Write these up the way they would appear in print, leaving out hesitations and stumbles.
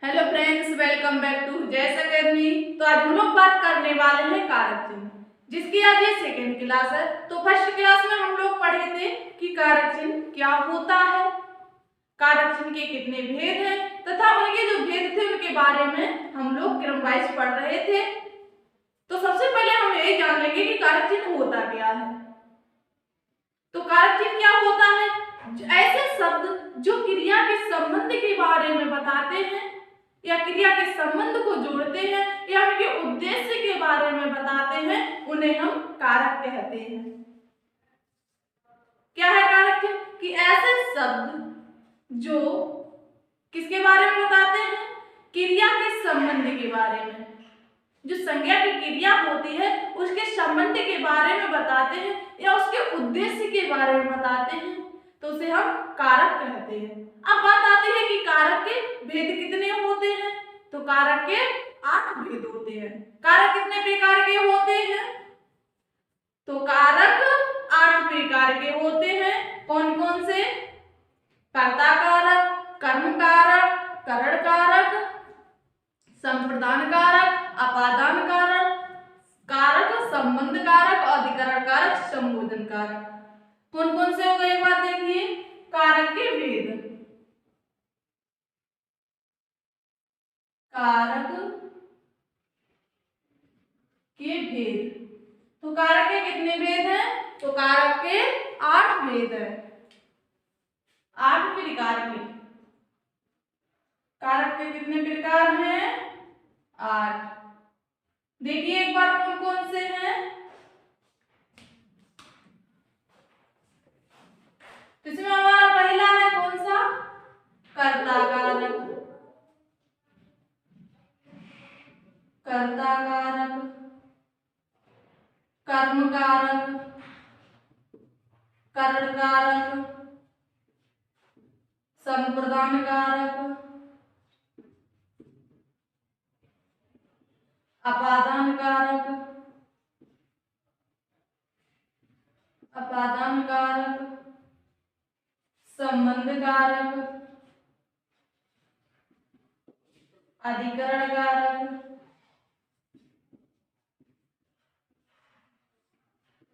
Hello friends, welcome back to Jayas Academy. तो आज हम लोग बात करने वाले हैं कारक चिन्ह, जिसकी आज ये सेकेंड क्लास है। तो फर्स्ट क्लास में हम लोग पढ़े थे कि कारक चिन्ह क्या होता है, कारक चिन्ह के कितने भेद हैं तथा उनके जो भेद थे उनके बारे में हम लोग क्रम वाइज पढ़ रहे थे। तो सबसे पहले हम यही जान लेंगे कि कारक चिन्ह होता क्या है। तो कारक चिन्ह क्या होता है? ऐसे शब्द जो क्रिया के संबंध के बारे में बताते हैं या क्रिया के संबंध को जोड़ते हैं या उनके उद्देश्य के बारे में बताते हैं, उन्हें हम कारक कहते हैं। क्या है कारक चिन्ह? कि ऐसे शब्द जो किसके बारे में बताते हैं? क्रिया के संबंध के बारे में। जो संज्ञा की क्रिया होती है उसके संबंध के बारे में बताते हैं या उसके उद्देश्य के बारे में बताते हैं, तो उसे हम कारक कहते हैं। अब बात आती है कि कारक के भेद कितने होते हैं। तो कारक के 8 भेद होते हैं। कारक कितने प्रकार के होते हैं? तो कारक 8 प्रकार के होते हैं। कौन कौन से? कर्ता कारक, कर्म कारक, करण कारक, संप्रदान कारक, अपादान कारक, कारक संबंध कारक, अधिकरण कारक, संबोधन कारक। कौन कौन से हो गए एक बार देखिए। कारक के भेद, कारक के भेद। तो कारक के कितने भेद हैं? तो कारक के 8 भेद हैं। 8 प्रकार के कारक के कितने प्रकार हैं? 8। देखिए एक बार कौन कौन से हैं। इसमें हमारा पहला है कौन सा? कर्ता कारक, कर्ता कारक, कर्म कारक, करण कारक, संप्रदान कारक, अपादान कारक, अपादान कारक, संबंध कारक, अधिकरण कारक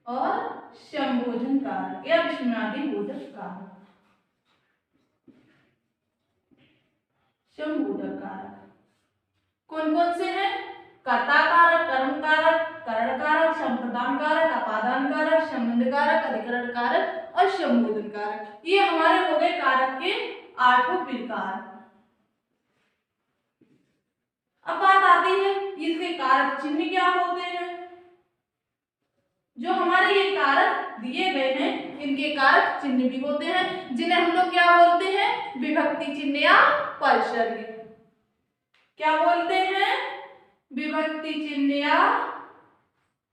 और संबोधन कारक या विस्मयादि बोधक कारक। संबोधक कारक कौन कौन से हैं? कर्ता कारक, कर्म कारक, करण कारक, संप्रदान कारक, अपादान कारक, संबंध कारक, अधिकरण कारक और संबोधन कारक। ये हमारे हो गए कारक के 8 प्रकार। अब बात आती है इसके कारक चिन्ह क्या होते हैं। जो हमारे ये कारक दिए गए हैं इनके कारक चिन्ह भी होते हैं, जिन्हें हम लोग क्या बोलते हैं? विभक्ति चिन्ह या परसर्ग। क्या बोलते हैं? विभक्ति चिन्ह या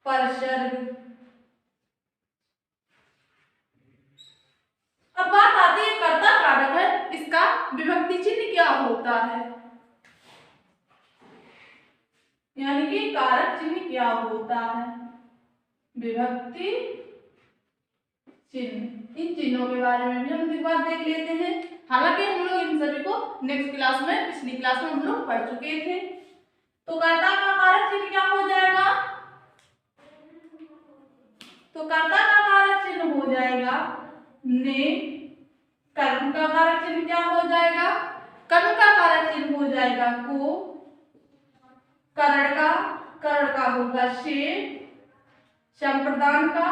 परसर्ग। अब बात आती है कर्ता कारक है, इसका विभक्ति चिन्ह क्या होता है, यानी कि कारक चिन्ह क्या होता है? विभक्ति चिन्ह। इन चिन्हों के बारे में भी हम एक बार देख लेते हैं। हालांकि हम लोग इन सभी को नेक्स्ट क्लास में, पिछली क्लास में हम लोग पढ़ चुके थे। तो कर्ता का कारक चिन्ह क्या हो जाएगा? तो कर्ता का कारक चिन्ह हो जाएगा ने। कर्म का कारक चिन्ह क्या हो जाएगा? कर्म का कारक चिन्ह हो जाएगा को। करण का होगा से। संप्रदान का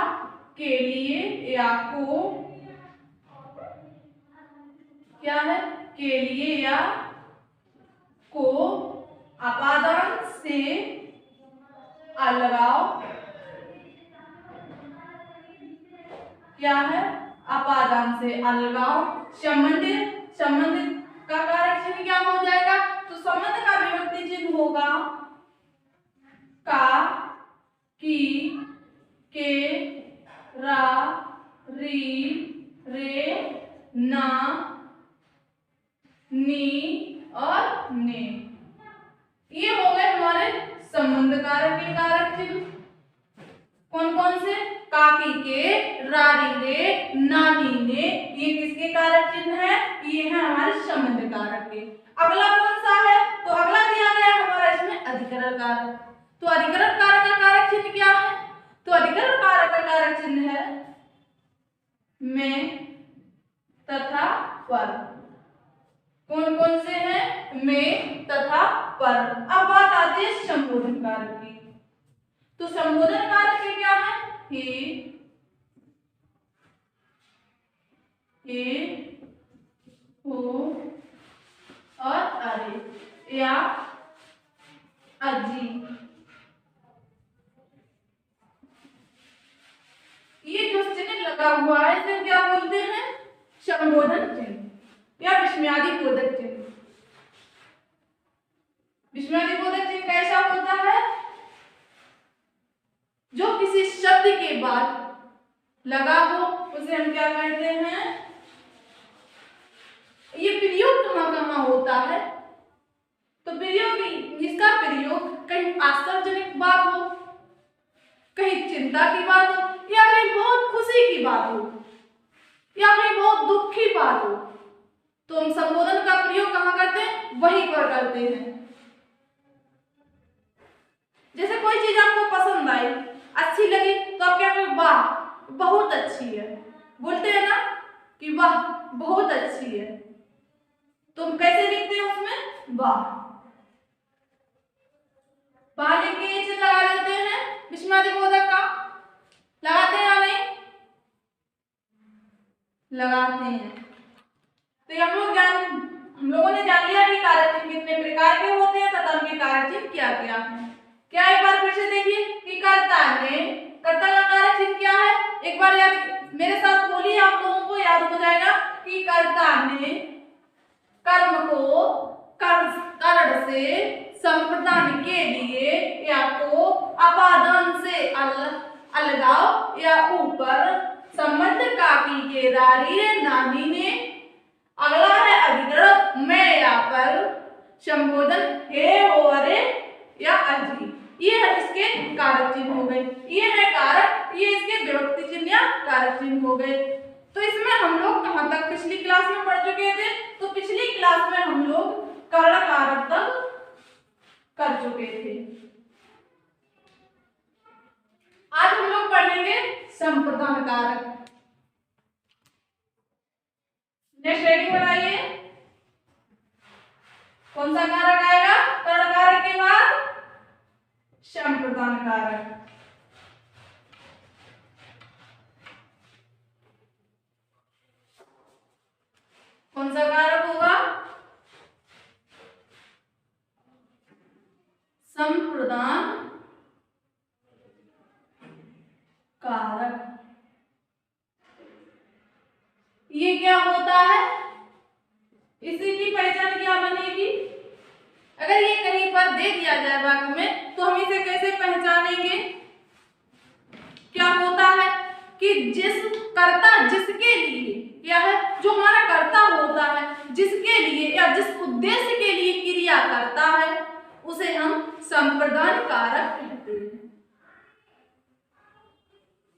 के लिए या को। क्या है? के लिए या को। अपादान से अलगाव। क्या है? अपादान से अलगाव। संबंधित का कारक चिन्ह क्या हो जाएगा? तो संबंध का विभक्ति चिन्ह होगा का, की, के, रा, री, रे, ना, नी और ने। ये हो गए हमारे संबंध कारक के कारक चिन्ह। कौन कौन से? काकी के, रारी रे, नानी ने। ये किसके कारक चिन्ह है? ये है हमारे संबंध कारक के। अगला कौन सा है? अधिकरण कारक। तो अधिकरण कारक का कारक चिन्ह क्या है? तो अधिकरण कारक का कारक चिन्ह है में तथा पर। कौन कौन से हैं? में तथा पर। अब बात आती है संबोधन कारक की। तो संबोधन कारक के क्या है? हे, हो और अरे या अजी। ये जो चिन्ह लगा हुआ है इसे क्या बोलते हैं? संबोधन चिन्ह या विस्मयादि बोधक चिन्ह। विस्मयादि बोधक चिन्ह कैसा होता है? जो किसी शब्द के बाद लगा हो उसे हम क्या कहते हैं? ये प्रयोग कहाँ होता है? तो प्रयोग, इसका प्रयोग कहीं आश्चर्यजनक बात हो, कहीं चिंता की बात हो, या कहीं बहुत खुशी की बात हो, या कहीं बहुत दुख की बात हो, तो हम संबोधन का प्रयोग कहाँ करते हैं? वहीं पर करते हैं। जैसे कोई चीज आपको पसंद आई, अच्छी लगी, तो आप क्या कहेंगे? वाह बहुत अच्छी है। बोलते हैं ना कि वाह बहुत अच्छी है। तुम कैसे लिखते हैं उसमें? वाह। बाहर लिख के ये चीज लगा देते हैं विस्मयादि बोधक का। लगाते हैं या नहीं? लगाते हैं। तो हम लोगों ने जान लिया कि कारक चिन्ह कितने प्रकार के होते हैं तथा उनके कारक चिन्ह क्या क्या हैं। क्या एक बार फिर से देखिए कि कर्ता का कारक चिन्ह क्या है? एक बार याद मेरे साथ बोलिए, आप लोगों को याद हो जाएगा कि कर्ता ने कर्म को कर्ण से संप्रदान के लिए या को अपादान से अलगाव या ऊपर संबंध का कीकेदारी नानी ने। अगला है अधिकरण में या पर। संबोधन हे, हो, अरे या अजी। ये है इसके कारक चिन्ह हो गए। ये है कारक, ये इसके विभक्ति चिन्ह या कारक चिन्ह हो गए। तो इसमें हम लोग कहाँ तक पिछली क्लास में पढ़ चुके थे? तो पिछली क्लास में हम लोग कर्ण कारक तक कर चुके थे। आज हम लोग पढ़ेंगे संप्रदान कारक। नेक्स्ट हेडिंग बनाइए। कौन सा कारक आएगा कर्ण कारक के बाद? संप्रदान कारक। कौन सा कारक होगा? संप्रदान कारक। ये क्या होता है? इसी की पहचान क्या बनेगी? अगर ये कहीं पर दे दिया जाए वाक्य में तो हम इसे कैसे पहचानेंगे? क्या होता है कि जिस कर्ता जिसके लिए क्या है, जो हमारा कर्ता होता है जिसके लिए या जिस उद्देश्य के लिए क्रिया करता है उसे हम संप्रदान कारक कहते हैं।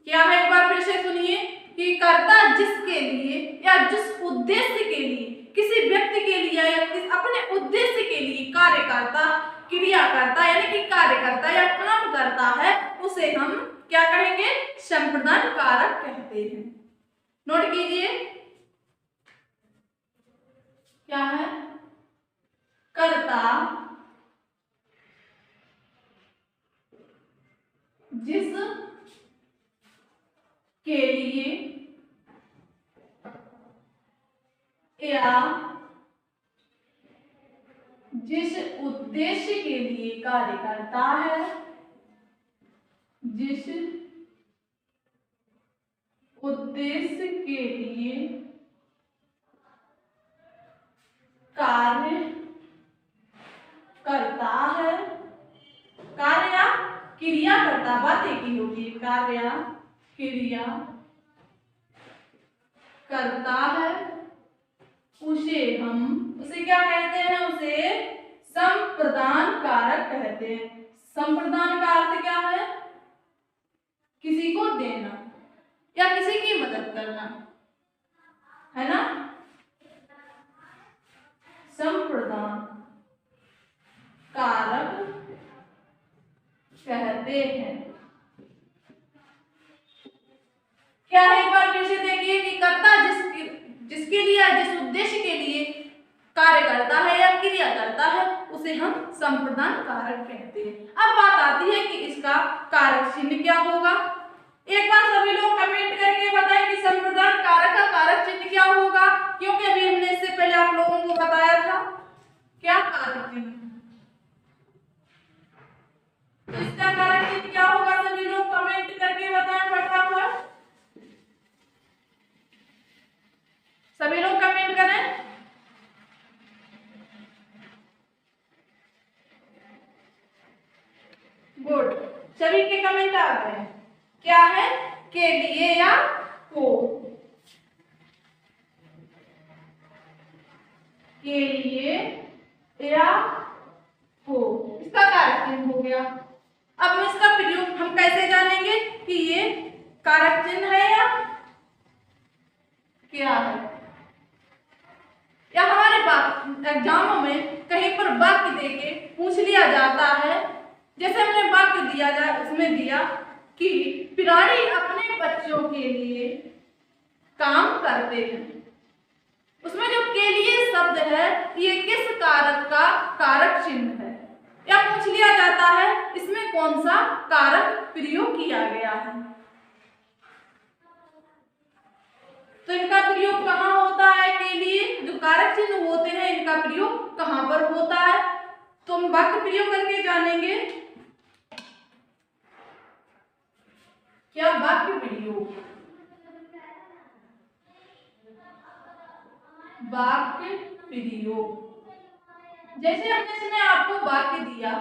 क्या है? एक बार फिर से सुनिए कि कर्ता जिसके लिए या जिस उद्देश्य के लिए, किसी व्यक्ति के लिए या अपने उद्देश्य के लिए कार्य करता, क्रिया करता यानी कि कार्य करता या काम करता है उसे हम क्या कहेंगे? संप्रदान कारक कहते हैं। नोट कीजिए क्या है? कर्ता जिस के लिए या जिस उद्देश्य के लिए कार्य करता है, जिस उद्देश्य के लिए कार्य करता है, कार्य या क्रिया करता, बात एक ही होगी, कार्य या क्रिया करता है उसे क्या कहते हैं? उसे संप्रदान कारक कहते हैं। संप्रदान का अर्थ क्या है? किसी को देना या किसी की मदद करना, है ना? संप्रदान कारक कहते हैं। क्या है, एक बार फिर से देखिए कि कर्ता जिसके लिए, जिस उद्देश्य के लिए कार्य करता है या क्रिया करता है उसे हम संप्रदान कारक कहते हैं। अब बात आती है कि इसका कारक चिन्ह क्या होगा। एक बार सभी लोग कमेंट करके बताएं कि संप्रदान कारक का कारक चिन्ह क्या होगा, क्योंकि अभी हमने इससे पहले आप लोगों को बताया था क्या कारक चिन्ह। तो इसका कारक चिन्ह क्या होगा, सभी लोग कमेंट करके बताएं फटाफट। सभी लोग कमेंट करें। गुड, सभी के कमेंट आ गए। क्या है, के लिए या को, के लिए या को, इसका कारक चिन्ह हो गया। अब हम इसका प्रयोग हम कैसे जानेंगे कि ये कारक चिन्ह है या क्या है। या हमारे एग्जामों में कहीं पर वाक्य देके पूछ लिया जाता है, जैसे हमने वाक्य दिया जाए उसमें दिया कि प्राणी अपने बच्चों के लिए काम करते हैं, उसमें जो के लिए शब्द है ये किस कारक का कारक चिन्ह है, या पूछ लिया जाता है इसमें कौन सा कारक प्रयोग किया गया है। तो इनका प्रयोग कहाँ होता है, के लिए जो कारक चिन्ह होते हैं इनका प्रयोग कहाँ पर होता है, तो हम वाक्य प्रयोग करके जानेंगे। क्या वाक्य प्रयोग, वाक्य प्रयोग, जैसे हमने आपको वाक्य दिया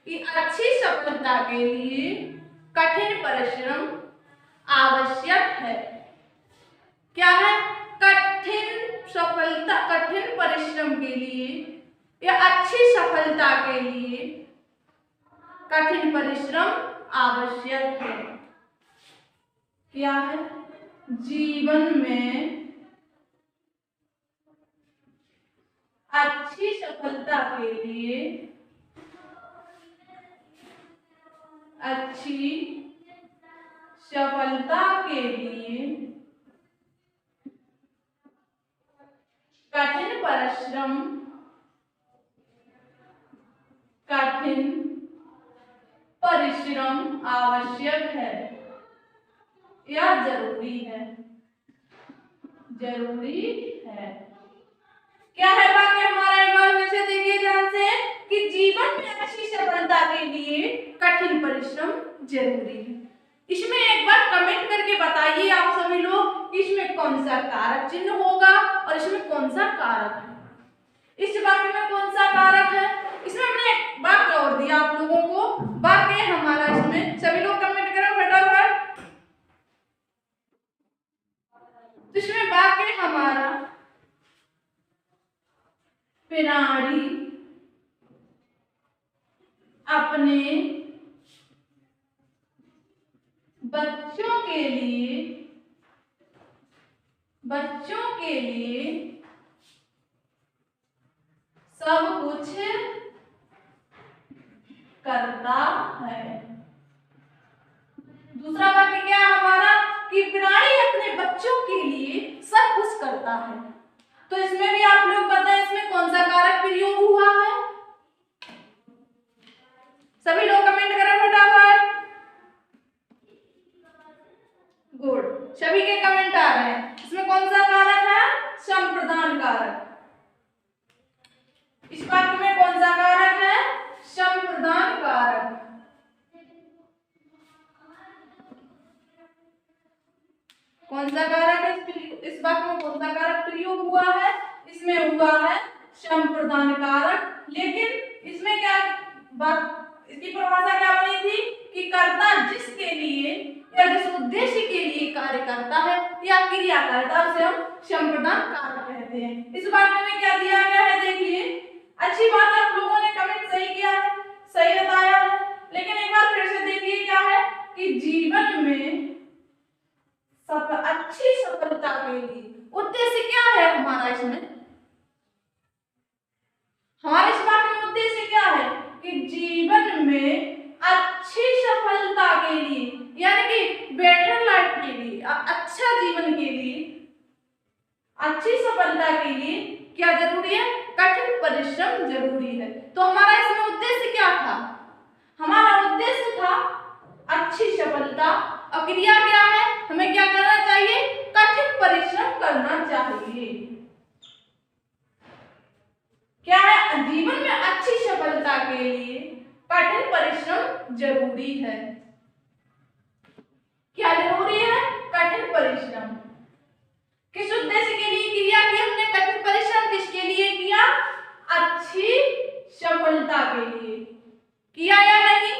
कि अच्छी सफलता के लिए कठिन परिश्रम आवश्यक है। क्या है, कठिन सफलता, कठिन परिश्रम के लिए या अच्छी सफलता के लिए कठिन परिश्रम आवश्यक है। क्या है, जीवन में अच्छी सफलता के लिए, अच्छी सफलता के लिए कठिन परिश्रम, कठिन परिश्रम आवश्यक है या जरूरी है, जरूरी है। क्या है वाक्य हमारा, एक बार फिर से देखिए ध्यान से कि जीवन में अच्छी सफलता के लिए कठिन परिश्रम जरूरी है। इसमें एक बार कमेंट करके बताइए आप सभी लोग कि इसमें कौन सा कारक चिन्ह होगा और इसमें कौन सा कारक है। इस वाक्य में कौन सा कारक है, इसमें हमने एक वाक्य और दिया आप लोगों को, वाक्य हमारा इसमें सभी लोग कमेंट करें फटाफट। तो इसमें वाक्य हमारा प्राणी अपने बच्चों के लिए सब कुछ करता है। दूसरा वाक्य क्या है हमारा कि प्राणी अपने बच्चों के लिए सब कुछ करता है। तो इसमें भी आप लोग बताएं इसमें कौन सा कारक प्रयोग हुआ है, सभी लोग कमेंट करें फटाफट। गुड, सभी के कमेंट आ रहे हैं। इसमें कौन सा कारक है, संप्रदान कारक। इस वाक्य में कौन सा कारक है, संप्रदान कारक। कौन सा कारक है, इस वाक्य में कौन सा कारक प्रयोग हुआ है, इसमें हुआ है संप्रदान कारक। लेकिन इसमें क्या बात, इसकी परिभाषा क्या बनी थी कि कर्ता जिसके लिए या जिस उद्देश्य के लिए कार्य करता है या क्रिया करता है उसे हम संप्रदान कारक कहते हैं। इस वाक्य में क्या दिया गया है, देखिए अच्छी बात है आप लोगों ने कमेंट सही किया है, सही बताया है, लेकिन एक बार फिर से देखिए क्या है कि जीवन में अच्छी सफलता के लिए उद्देश्य क्या है हमारा, इसमें हमारे इस वाक्य में उद्देश्य क्या है कि जीवन में अच्छी जरूरी है। तो हमारा इसमें उद्देश्य क्या था? हमारा उद्देश्य था अच्छी सफलता। और क्रिया क्या है? हमें क्या करना चाहिए? कठिन परिश्रम करना चाहिए। क्या है? जीवन में अच्छी सफलता के लिए कठिन परिश्रम जरूरी है। क्या जरूरी है? कठिन परिश्रम। किस उद्देश्य के लिए क्रिया की हमने कठिन परिश्रम? किसके लिए किया? अच्छी सफलता के लिए किया या नहीं?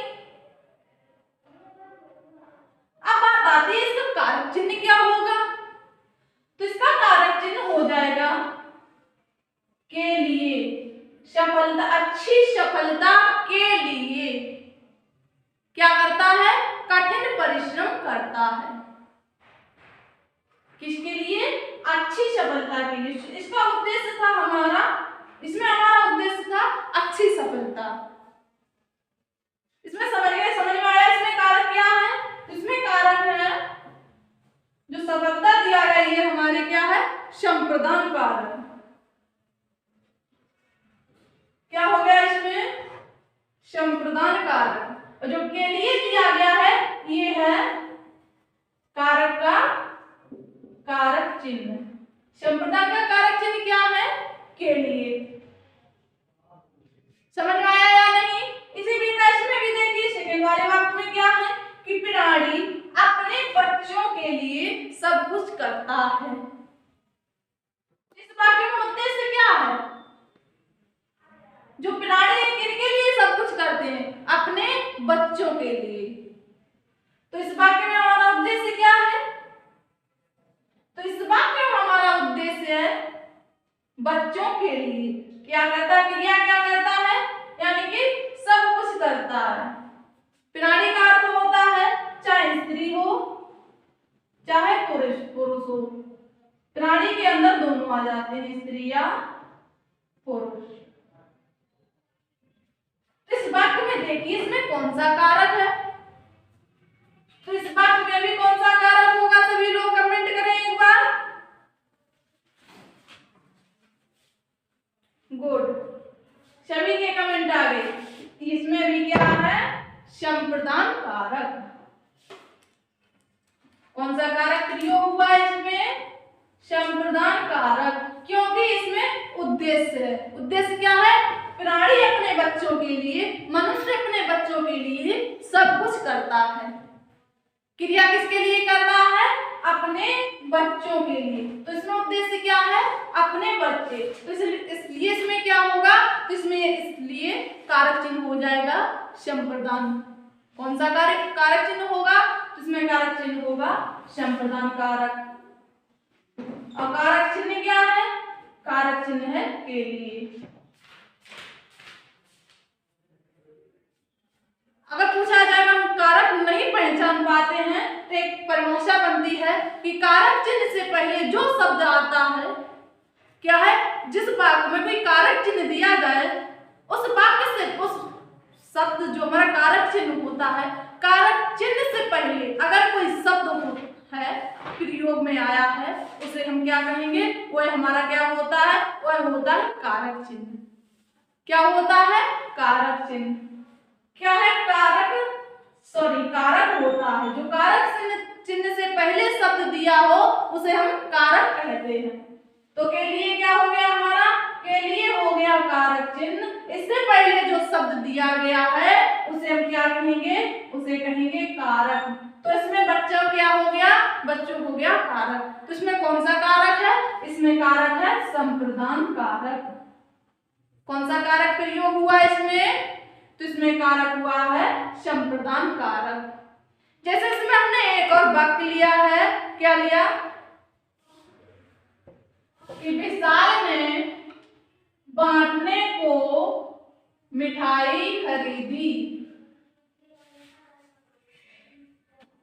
अब बात आती है इसका कारक चिन्ह क्या होगा? तो इसका कारक चिन्ह हो जाएगा के लिए, सफलता, अच्छी सफलता के लिए क्या करता है? कठिन परिश्रम करता है। किसके लिए? अच्छी सफलता के लिए। इसका उद्देश्य था हमारा, इसमें हमारा उद्देश्य था अच्छी सफलता। इसमें समझ गए? समझ में आया इसमें कारक क्या है? इसमें कारक है जो सफलता दिया गई है हमारे, क्या है? संप्रदान कारक। क्या हो गया इसमें? संप्रदान कारक। और जो के लिए दिया गया है ये है कारक का कारक चिन्ह। संप्रदान का कारक चिन्ह क्या है? के लिए। समझ में आया या नहीं? इसी प्रकार में भी देखिए सेकंड वाले वाक्य में क्या है कि प्राणी अपने बच्चों के लिए सब कुछ करता है। इस वाक्य में उद्देश्य क्या है? जो प्राणी किनके लिए सब कुछ करते हैं? अपने बच्चों के लिए। तो इस वाक्य में हमारा उद्देश्य क्या है? तो इस वाक्य में हमारा उद्देश्य है बच्चों के लिए क्या करता है? क्रिया क्या करता है? यानी कि सब कुछ करता है। प्राणी का अर्थ होता है चाहे स्त्री हो चाहे पुरुष हो। प्राणी के अंदर दोनों आ जाते हैं, स्त्री या पुरुष। इस वाक्य में देखिए इसमें कौन सा कारक है? तो इस वाक्य में भी कौन सा कारक होगा? सभी लोग कमेंट करें एक बार। गुड, सभी के कमेंट आ गए। इसमें भी क्या है? संप्रदान कारक। कौन सा कारक प्रयोग हुआ इसमें? संप्रदान कारक। क्योंकि इसमें उद्देश्य है। उद्देश्य क्या है? प्राणी अपने बच्चों के लिए, मनुष्य अपने बच्चों के लिए सब कुछ करता है। क्रिया किसके लिए कर रहा है? अपने बच्चों के लिए। तो इसमें उद्देश्य क्या है? अपने बच्चे। तो इसलिए इसमें क्या होगा? तो इसमें इसलिए कारक चिन्ह हो जाएगा संप्रदान। कौन सा कारक चिन्ह होगा? तो इसमें कारक चिन्ह होगा संप्रदान कारक। और कारक चिन्ह क्या है? कारक चिन्ह है के लिए। अगर पूछा जाए हम कारक नहीं पहचान पाते हैं तो एक परिभाषा बनती है कि कारक चिन्ह से पहले जो शब्द आता है क्या है? जिस वाक्य में कोई कारक चिन्ह दिया जाए उस वाक्य से, उस शब्द जो हमारा कारक चिन्ह होता है, कारक चिन्ह से पहले अगर कोई शब्द है प्रयोग में आया है उसे हम क्या कहेंगे? वह हमारा क्या होता है? वह होता है कारक चिन्ह। क्या होता है? कारक चिन्ह। क्या है? कारक होता है। जो कारक चिन्ह से पहले शब्द दिया हो उसे हम कारक कहते हैं। तो के लिए क्या हो गया हमारा? के लिए हो गया कारक चिन्ह। इससे पहले जो शब्द दिया गया है उसे हम क्या कहेंगे? उसे कहेंगे कारक। तो इसमें बच्चों क्या हो गया? बच्चों हो गया कारक। तो इसमें कौन सा कारक है? इसमें कारक है संप्रदान कारक। कौन सा कारक प्रयोग हुआ इसमें? तो इसमें कारक हुआ है संप्रदान कारक। जैसे इसमें हमने एक और वाक्य लिया है, क्या लिया? कि विशाल ने बांटने को मिठाई खरीदी।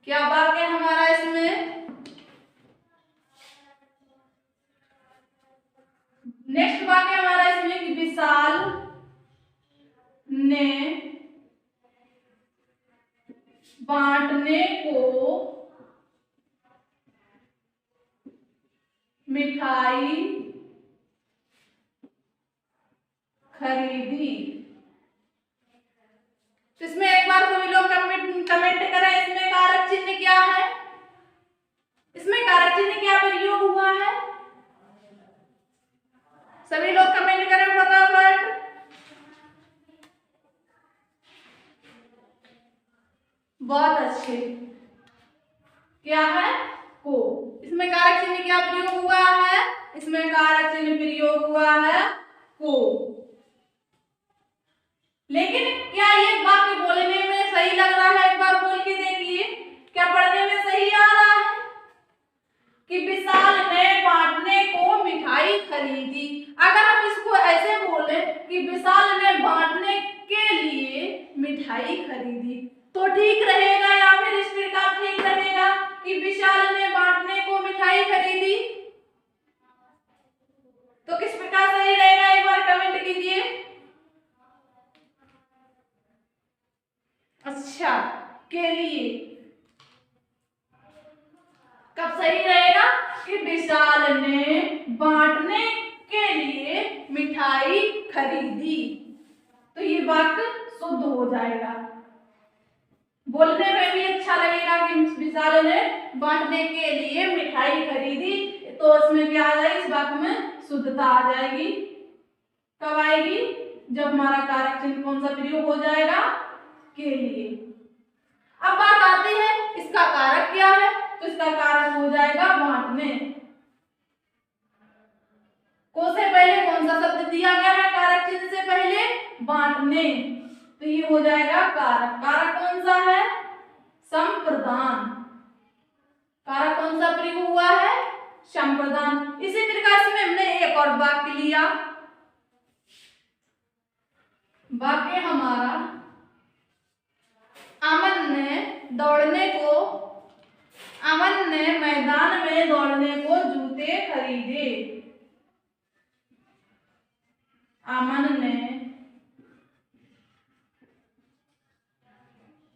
क्या वाक्य हमारा इसमें? नेक्स्ट वाक्य हमारा इसमें कि विशाल ने बांटने को मिठाई खरीदी। तो इसमें एक बार सभी लोग कमेंट करें, इसमें कारक चिन्ह क्या है, इसमें कारक चिन्ह क्या प्रयोग हुआ है, सभी लोग कमेंट करें फटाफट। बहुत अच्छे। क्या है, को। इसमें कारक चिन्ह क्या प्रयोग हुआ है, इसमें कारक चिन्ह प्रयोग हुआ है को। लेकिन क्या ये वाक्य बोलने में सही लग रहा है, एक बार बोल के देखिए, क्या पढ़ने में सही आ रहा है कि विशाल ने बांटने को मिठाई खरीदी। अगर हम इसको ऐसे बोले कि विशाल ने बांटने के लिए मिठाई खरीदी तो ठीक रहेगा, या फिर इस प्रकार ठीक रहेगा कि विशाल ने बांटने को मिठाई खरीदी, तो किस प्रकार सही रहेगा, एक बार कमेंट कीजिए। अच्छा, के लिए कब सही रहेगा कि विशाल ने बांटने के लिए मिठाई खरीदी, तो ये वाक्य शुद्ध हो जाएगा, बोलने में भी अच्छा लगेगा कि विशाल ने बांटने के लिए मिठाई खरीदी, तो इसमें क्या आ जाएगी, इस वाक्य में शुद्धता आ जाएगी। कब आएगी, जब हमारा कारक चिन्ह कौन सा प्रयोग हो जाएगा, के लिए। अब बात आती है इसका कारक क्या है, तो इसका कारक हो जाएगा बांटने। को से पहले कौन सा शब्द दिया गया है, कारक चिन्ह से पहले बांटने, तो ये हो जाएगा कारक। कारक कौन सा है, संप्रदान। कारक कौन सा प्रयोग हुआ है, संप्रदान। इसी प्रकार से हमने एक और वाक्य लिया, वाक्य हमारा अमन ने मैदान में दौड़ने को जूते खरीदे। अमन ने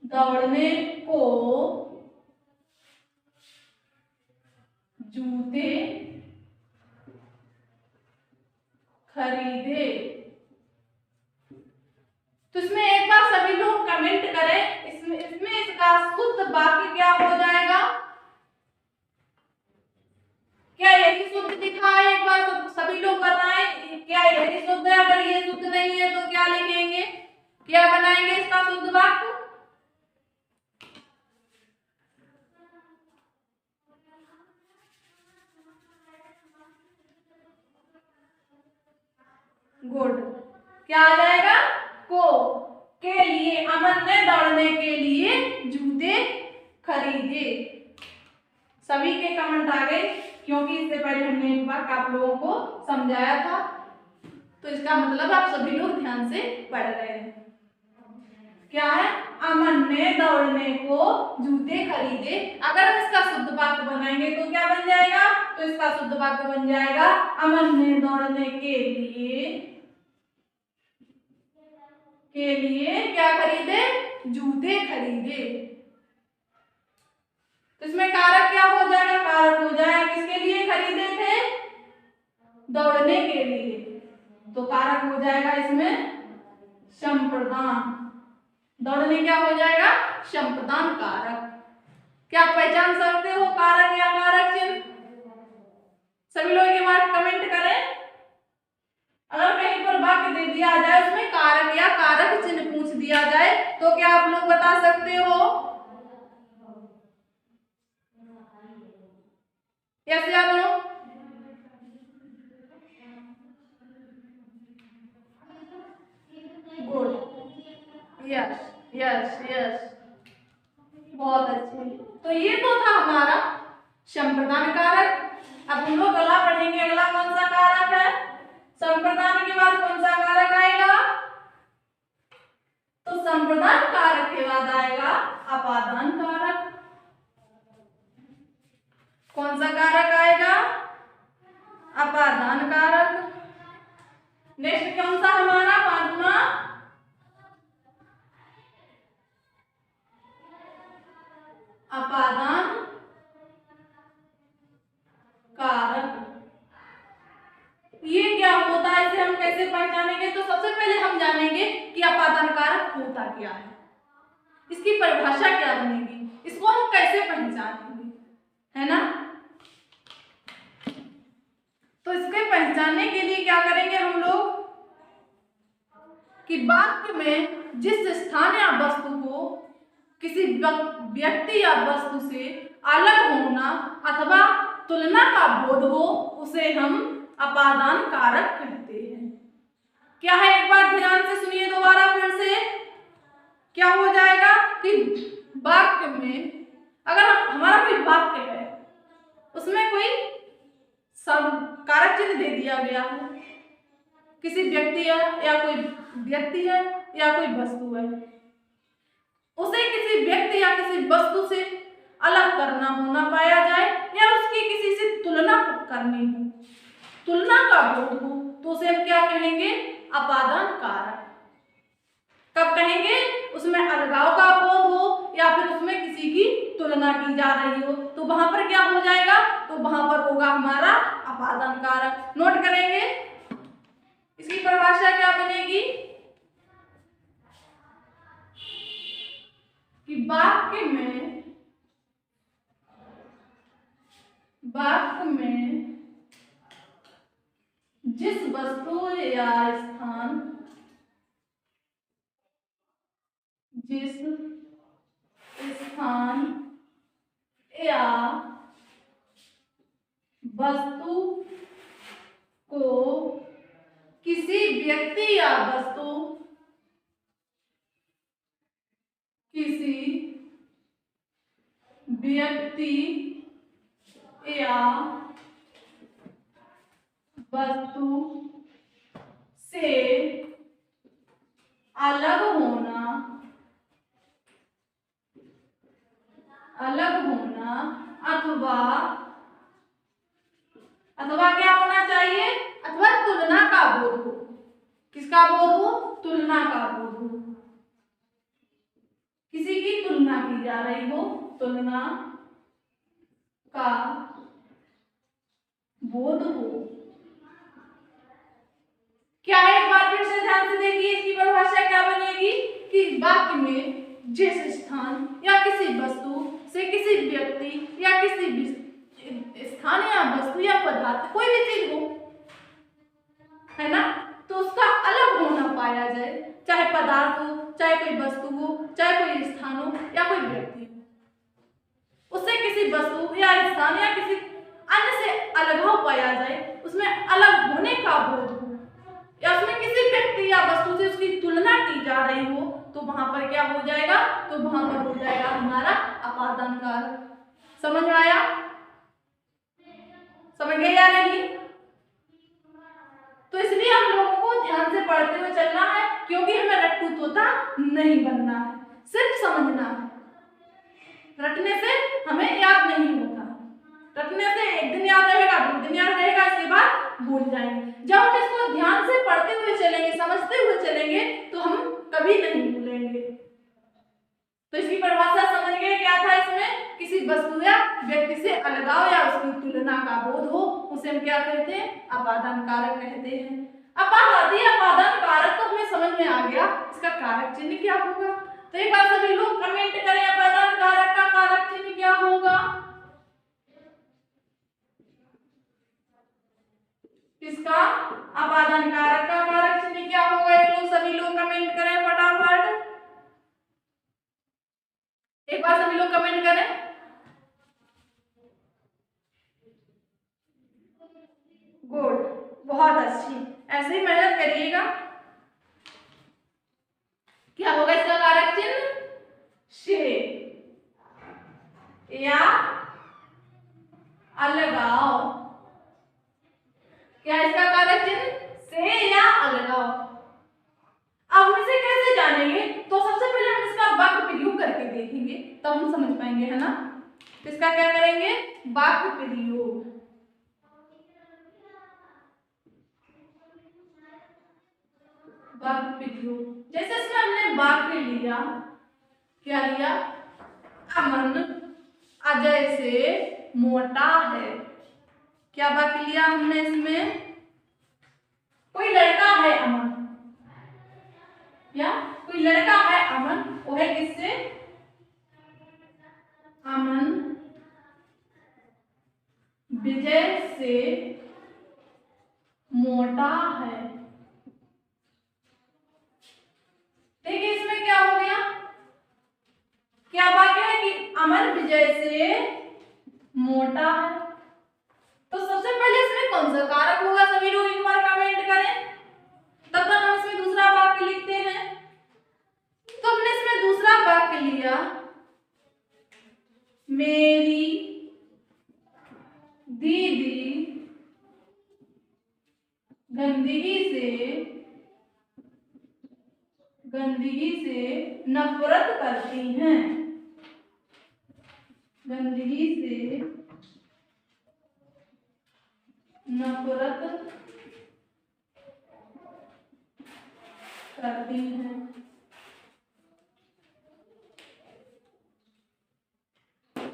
दौड़ने को जूते खरीदे। तो इसमें एक बार सभी लोग कमेंट करें, इसमें इसका शुद्ध वाक्य क्या हो जाएगा, क्या यही शुद्ध दिखा है, एक बार सभी लोग बताएं, क्या यही शुद्ध है, अगर ये शुद्ध नहीं है तो क्या लिखेंगे, क्या बनाएंगे इसका शुद्ध वाक्य। गुड, क्या आ जाएगा, को के लिए अमन ने दौड़ने के लिए जूते खरीदे। सभी के कमेंट आ गए, क्योंकि इससे पहले हमने एक बार आप लोगों को समझाया था, तो इसका मतलब आप सभी लोग ध्यान से पढ़ रहे हैं। क्या है, अमन ने दौड़ने को जूते खरीदे। अगर हम इसका शुद्ध वाक्य बनाएंगे तो क्या बन जाएगा, तो इसका शुद्ध वाक्य बन जाएगा अमन ने दौड़ने के लिए क्या खरीदे, जूते खरीदे। तो इसमें कारक क्या हो जाएगा, कारक हो जाएगा किसके लिए खरीदे थे, दौड़ने के लिए, तो कारक हो जाएगा इसमें संप्रदान। दौड़ने क्या हो जाएगा, संप्रदान कारक। क्या आप पहचान सकते हो कारक या कारक चिन्ह, सभी लोग एक बार कमेंट करें। अगर कहीं पर वाक्य दे दिया जाए उसमें कारक या कारक चिन्ह पूछ दिया जाए तो क्या आप लोग बता सकते हो, यस या no. Good, yes yes yes, बहुत अच्छे। तो ये तो था हमारा संप्रदान कारक। अब हम लोग अगला पढ़ेंगे, अगला कौन सा कारक है, संप्रदान के बाद कौन सा कारक आएगा, तो संप्रदान कारक के बाद आएगा अपादान कारक। कौन सा कारक आएगा, अपादान कारक। नेक्स्ट कौन सा हमारा पांचवा, अपादान कारक। ये क्या होता है, इसे हम कैसे पहचानेंगे, तो सबसे कि अपादान कारक होता क्या है, इसकी परिभाषा क्या बनेगी, इसको हम कैसे पहचानेंगे, है ना। तो इसके पहचानने के लिए क्या करेंगे हम लोग कि वाक्य में जिस स्थान या वस्तु को किसी व्यक्ति या वस्तु से अलग होना अथवा तुलना का बोध हो उसे हम अपादान कारक कहते हैं। क्या है, एक बार ध्यान से सुनिए दोबारा फिर से। क्या हो जाएगा कि वाक्य में अगर हमारा कोई वाक्य है उसमें कोई कारक चिन्ह दे दिया गया है, किसी व्यक्ति है या कोई व्यक्ति है या कोई वस्तु है, उसे किसी व्यक्ति या किसी वस्तु से अलग करना होना पाया जाए या उसकी किसी से तुलना करनी हो, तुलना का बोध हो, तो उसे हम क्या कहेंगे, अपादान कारक। कब कहेंगे, उसमें अलगाव का बोध हो या फिर उसमें किसी की तुलना की जा रही हो, तो वहां पर क्या हो जाएगा, तो वहां पर होगा हमारा अपादान कारक। नोट करेंगे, इसकी परिभाषा क्या बनेगी कि वाक्य में जिस वस्तु या स्थान या वस्तु को किसी व्यक्ति या वस्तु से अलग होना अथवा क्या होना चाहिए, अथवा तुलना का बोध हो। किसका बोध हो, तुलना का बोध हो, किसी की तुलना की जा रही हो, तुलना का बोध हो। क्या है, एक बार फिर से ध्यान से देखिए, इसकी परिभाषा क्या बनेगी कि वाक्य में जिस स्थान या किसी वस्तु से किसी व्यक्ति या किसी स्थान या वस्तु या पदार्थ कोई भी चीज हो, है ना, तो उसका अलग होना पाया जाए, चाहे पदार्थ हो, चाहे कोई वस्तु हो, चाहे कोई स्थान हो या कोई व्यक्ति हो, उससे किसी वस्तु या स्थान या किसी अन्य से अलगाव पाया जाए, उसमें अलग होने का बोध हो या उसमें किसी व्यक्ति या वस्तु से उसकी तुलना की जा रही हो, तो वहां पर क्या हो जाएगा, तो वहां पर हो जाएगा हमारा अपादान कारक। समझ में आया, समझ गए या नहीं। तो इसलिए हम लोगों को ध्यान से पढ़ते हुए चलना है, क्योंकि हमें रट्टू तोता नहीं बनना है, सिर्फ समझना है। रटने से हमें याद नहीं होता, रटने से एक दिन याद रहेगा, 2 दिन याद रहेगा, इसके बाद भूल जाएंगे। जब हम इसको ध्यान से पढ़ते हुए चलेंगे, समझते हुए चलेंगे, तो हम कभी नहीं भूलेंगे। तो इसकी परिभाषा समझ गए, क्या था इसमें, किसी वस्तु या व्यक्ति से अलगाव या उसकी तुलना का बोध हो, उसे हम क्या कहते हैं, अपादान कारक कहते हैं। अपादान कारक तो हमें समझ में आ गया, इसका कारक चिन्ह क्या होगा। तो एक बार सभी लोग कमेंट करें, अपादान कारक का कारक चिन्ह क्या होगा, किसका, अपादान कारक का कारक चिन्ह क्या होगा, ये लोग सभी लोग कमेंट करें फटाफट। एक बार सभी लोग कमेंट करें। गुड, बहुत अच्छी, ऐसे ही मेहनत करिएगा। क्या होगा इसका कारक चिन्ह, से या अलगाव। क्या इसका कारक चिन्ह, से या अलगाव। अब हम इसे कैसे जानेंगे, तो सबसे पहले हम इसका वाक्य प्रयोग करके देखेंगे, तब हम समझ पाएंगे, है ना। इसका क्या करेंगे, वाक्य प्रयोग। वाक्य प्रयोग, जैसे इसमें हमने वाक्य लिया, क्या लिया, अमन अजय से मोटा है। क्या वाक्य लिया हमने इसमें, कोई लड़का है अमन, या कोई लड़का है अमन, वो है किससे? अमन विजय से मोटा है। देखिए इसमें क्या हो गया, क्या वाक्य है कि अमन विजय से मोटा है। तो सबसे पहले इसमें कौन सा कारक होगा, सभी लोग एक बार कमेंट करें, तब तक हम इसमें दूसरा वाक्य लिखते हैं। तो हमने इसमें दूसरा वाक्य लिया, मेरी दीदी गंदगी से नफरत करती हैं। गंदगी से नफरत करती हैं।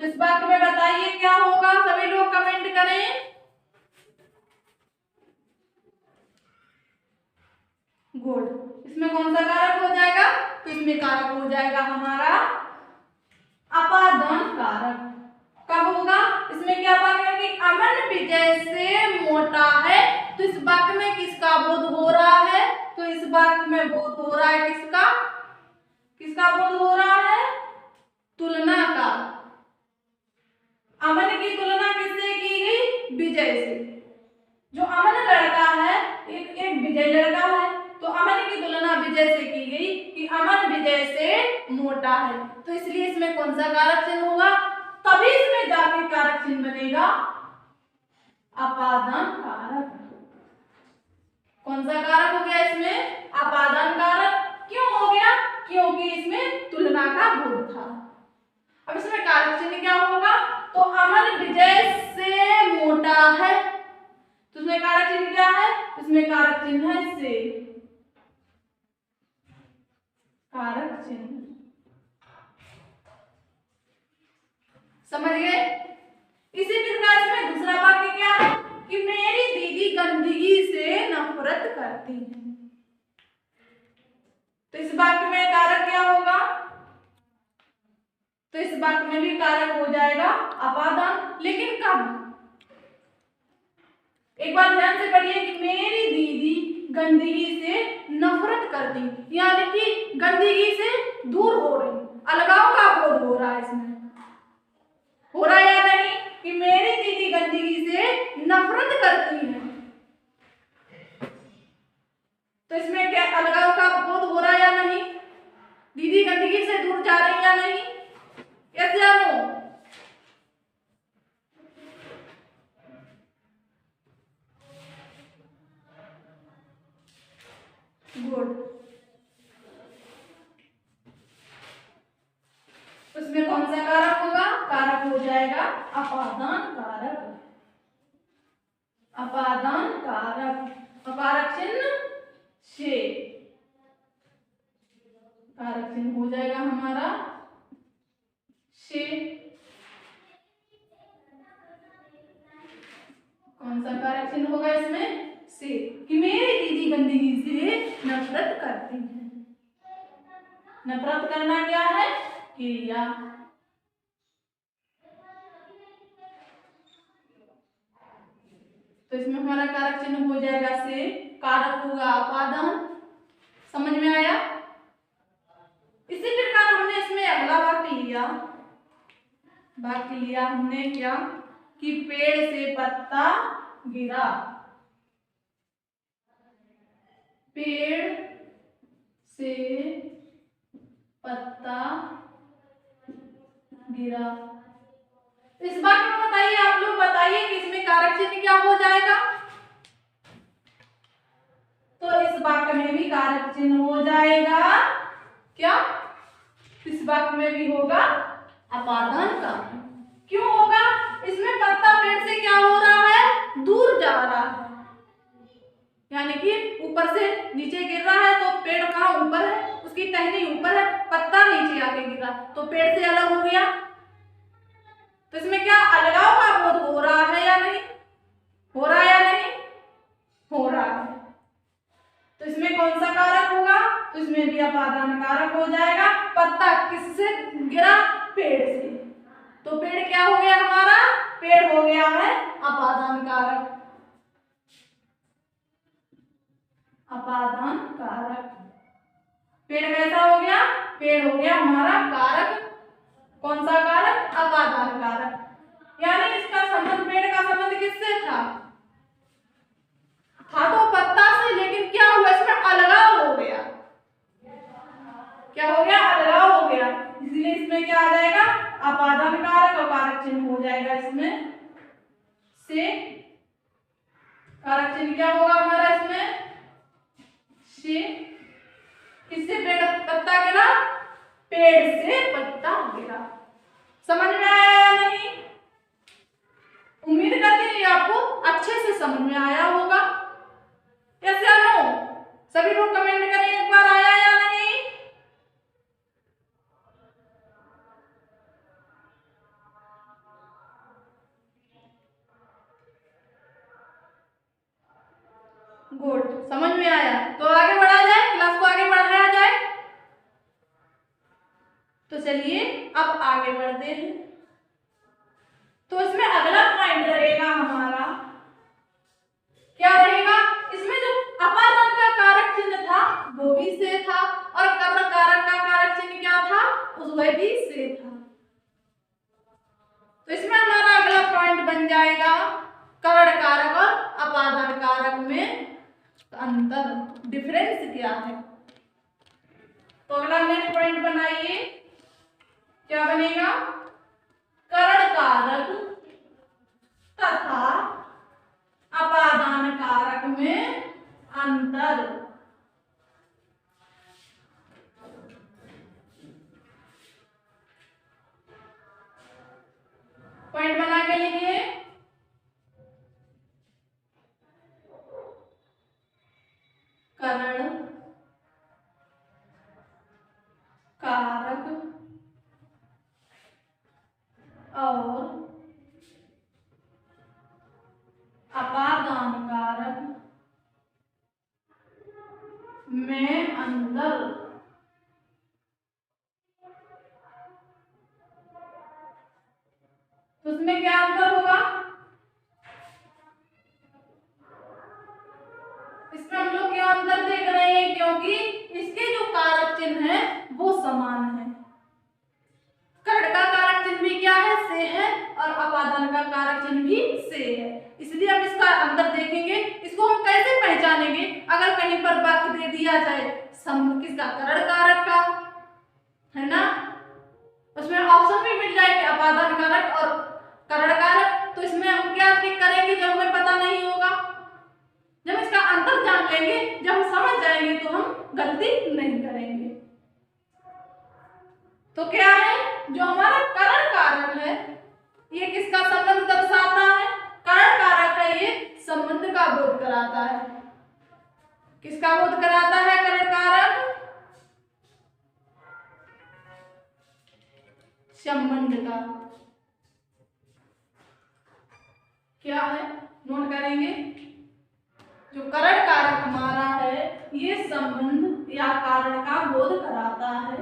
इस वाक्य में बताइए क्या होगा, सभी लोग कमेंट करें। गुड। इसमें कौन सा कारक हो जाएगा, तो इसमें कारक हो जाएगा हमारा अपादान कारक। कब होगा, इसमें क्या वाक्य है कि अमन विजय से मोटा है, तो इस वाक्य में किसका बोध हो रहा है, तो इस वाक्य में बोध हो रहा है किसका, किसका बोध हो रहा है, तुलना का। अमन की तुलना किससे की गई, विजय से। जो अमन लड़का है, एक विजय लड़का है, तो अमन की तुलना विजय से की गई कि अमन विजय से मोटा है। तो इसलिए इसमें कौन सा कारक चिन्ह होगा, तभी इसमें जाके कारक चिन्ह बनेगा अपादान कारक। कौन सा कारक हो गया इसमें, अपादान कारक। क्यों हो गया, क्योंकि इसमें तुलना का बोध था। अब इसमें कारक चिन्ह क्या होगा, तो अमन विजय से मोटा है, तो इसमें कारक चिन्ह क्या है, इसमें कारक चिन्ह है से, कारक चिन्ह। समझ गए। इसी प्रकार इसमें दूसरा वाक्य क्या है कि मेरी दीदी गंदगी से नफरत करती है। तो इस वाक्य में कारक क्या होगा, तो इस वाक्य में भी कारक हो जाएगा अपादान। लेकिन कब, एक बार ध्यान से पढ़िए कि मेरी दीदी गंदगी से नफरत करती, यानी कि गंदगी से दूर हो रही, अलगाव का बोध हो रहा है इसमें, हो रहा है या नहीं, कि मेरी दीदी गंदगी से नफरत करती है। तो इसमें क्या अलगाव का बोध हो रहा है या नहीं, दीदी गंदगी से दूर जा रही या नहीं, यस या नो। गुड। उसमें कौन सा कारक होगा, कारक हो जाएगा अपादान कारक। अपादान कारक, कारक चिन्ह से, कारक चिन्ह हो जाएगा हमारा से। कौन सा कारक चिन्ह होगा इसमें, से, कि मेरी दीदी गंदगी से नफरत करती है। नफरत करना क्या है, क्रिया। तो इसमें हमारा कारक चिन्ह हो जाएगा से, कारक होगा अपादान। समझ में आया। इसी प्रकार हमने इसमें अगला वाक्य लिया हमने क्या, कि पेड़ से पत्ता गिरा, पेड़ से पत्ता गिरा। इस वाक्य में बताइए, आप लोग बताइए कि इसमें कारक चिन्ह क्या हो जाएगा। तो इस वाक्य में भी कारक चिन्ह हो जाएगा क्या, इस वाक्य में भी होगा अपादान का। क्यों होगा, इसमें पत्ता पेड़ से क्या हो रहा है, दूर जा रहा है, यानी कि ऊपर से नीचे गिर रहा है, तो पेड़ कहाँ ऊपर है, उसकी टहनी ऊपर है, पत्ता नीचे आके गिरा, तो पेड़ से अलग हो गया। तो इसमें क्या अलगाव का बोध हो रहा है या नहीं, हो रहा है या नहीं, हो रहा है। तो इसमें कौन सा कारक होगा, तो इसमें भी अपादान कारक हो जाएगा। पत्ता किससे गिरा? पेड़ से। तो पेड़ क्या हो गया हमारा? पेड़ हो गया है अपादान कारक। अपादान कारक। पेड़ कैसा हो गया? पेड़ हो गया हमारा कारक। कौन सा कारक? अपादान कारक। यानी इसका संबंध, पेड़ का संबंध किससे था? था तो पत्ता से, लेकिन क्या हुआ? इसमें अलगाव हो गया। क्या हो गया? अलगाव हो गया। इसलिए इसमें क्या आ जाएगा? अपादान कारक और कारक चिन्ह हो जाएगा इसमें से। कारक चिन्ह क्या होगा हमारा इसमें? से। किससे पेड़ पत्ता गिरा? पेड़ से पत्ता गिरा। समझ में आया या नहीं? उम्मीद करती हूँ आपको अच्छे से समझ में आया होगा। यस या नो? सभी लोग कमेंट करें एक बार, आया या नहीं? गुड, समझ में आया। तो आगे बढ़ा जाए, क्लास को आगे बढ़ाया जाए। तो चलिए अब आगे बढ़ते हैं। तो इसमें अगला पॉइंट रहेगा हमारा, क्या रहेगा? इसमें जो अपादान का कारक चिन्ह था वो भी से था, और कर्ण कारक का कारक चिन्ह क्या था? वह भी से था। तो इसमें हमारा अगला पॉइंट बन जाएगा कर्ण कारक और अपादान कारक में अंतर, डिफरेंस क्या है। तो अगला नेक्स्ट पॉइंट बनाइए, क्या बनेगा? कर्ण कारक तथा अपादान कारक में अंतर। पॉइंट बना के लिखिए, कर्ण कारक और अपादान कारक में अंतर। तो उसमें क्या अंतर होगा? इसमें हम लोग क्या अंतर देख रहे हैं? क्योंकि इसके जो कारक चिन्ह है वो समान है। कर्ण का कारक चिन्ह भी क्या है? से है, और अपादान का कारक चिन्ह भी से है। इसलिए हम इसका अंतर देखेंगे। इसको हम कैसे पहचानेंगे? अगर कहीं पर वाक्य दे दिया जाए किसका? कर्ण कारक का, है ना, उसमें ऑप्शन भी मिल जाए कि अपादान कारक और कर्ण कारक। तो इसमें हम क्या टिक करेंगे जब हमें पता नहीं होगा? जब इसका अंतर जान लेंगे, जब हम समझ जाएंगे तो हम गलती नहीं करेंगे। तो क्या है जो हमारा कर्ण कारक है, ये किसका संबंध दर्शाता है? कर्ण कारक है, ये संबंध का बोध कराता है। किसका बोध कराता है कर्ण कारक? संबंध का। क्या है? नोट करेंगे। जो कर्ण कारक हमारा है ये संबंध या कारण का बोध कराता है।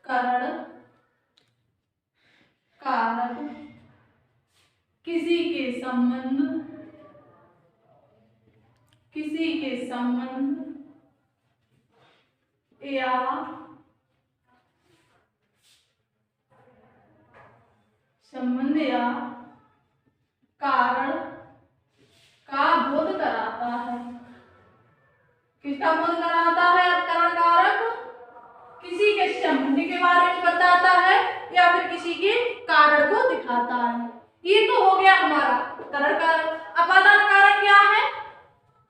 कर्ण कारक किसी के संबंध या कारण का बोध कराता है। किसका बोध कराता है? कर्ण कारक किसी के संबंध के बारे में बताता है या फिर किसी के कारण को दिखाता है। ये तो हो गया हमारा कर्ण कारक। अपादान कारक क्या है?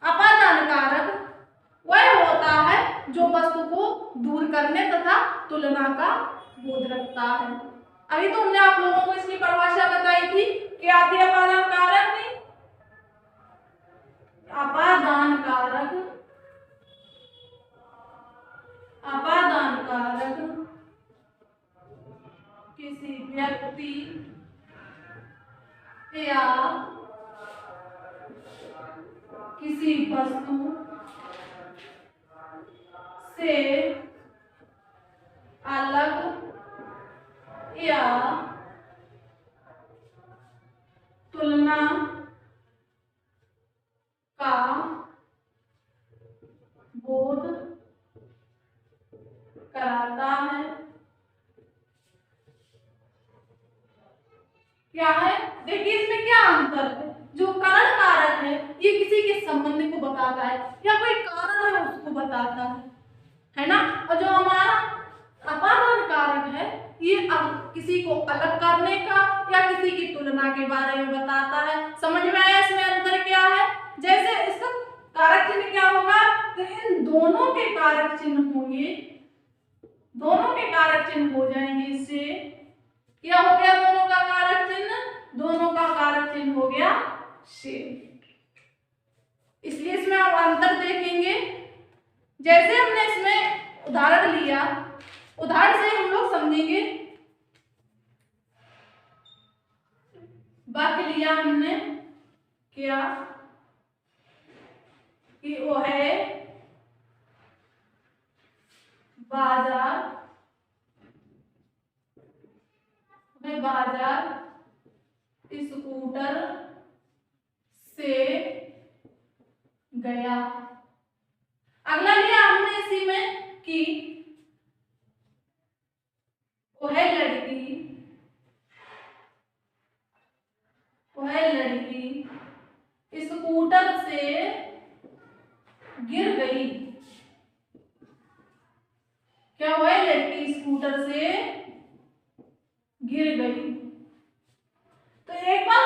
अपादान कारक वह होता है जो वस्तु को दूर करने तथा तुलना का बोध रखता है। अभी तो हमने आप लोगों को इसकी परिभाषा बताई थी। क्या आती है अपादान कारक में? अपादान कारक किसी व्यक्ति या किसी वस्तु से अलग या तुलना का बोध कराता है। क्या है? देखिए इसमें क्या अंतर है। जो कारण कारक है ये किसी के संबंध को बताता है या कोई कारण है उसको बताता है ना। और जो हमारा अपादान कारक है ये अब किसी को अलग करने का या किसी की तुलना के बारे में बताता है। समझ में आया इसमें अंतर क्या है? जैसे इसका कारक चिन्ह क्या होगा, तो इन दोनों के कारक चिन्ह होंगे, दोनों के कारक चिन्ह हो जाएंगे। इससे क्या हो गया, दोनों का कारक चिन्ह, दोनों का कारक चिन्ह हो गया से। इसलिए इसमें आप अंतर देखेंगे। जैसे हमने इसमें उदाहरण लिया, उदाहरण से हम लोग समझेंगे। वाक्य लिया हमने क्या कि वो है बाजार में बाजार स्कूटर से गया। अगला लिया हमने इसी में कि वह लड़की स्कूटर से गिर गई। क्या वह लड़की स्कूटर से गिर गई। तो एक बार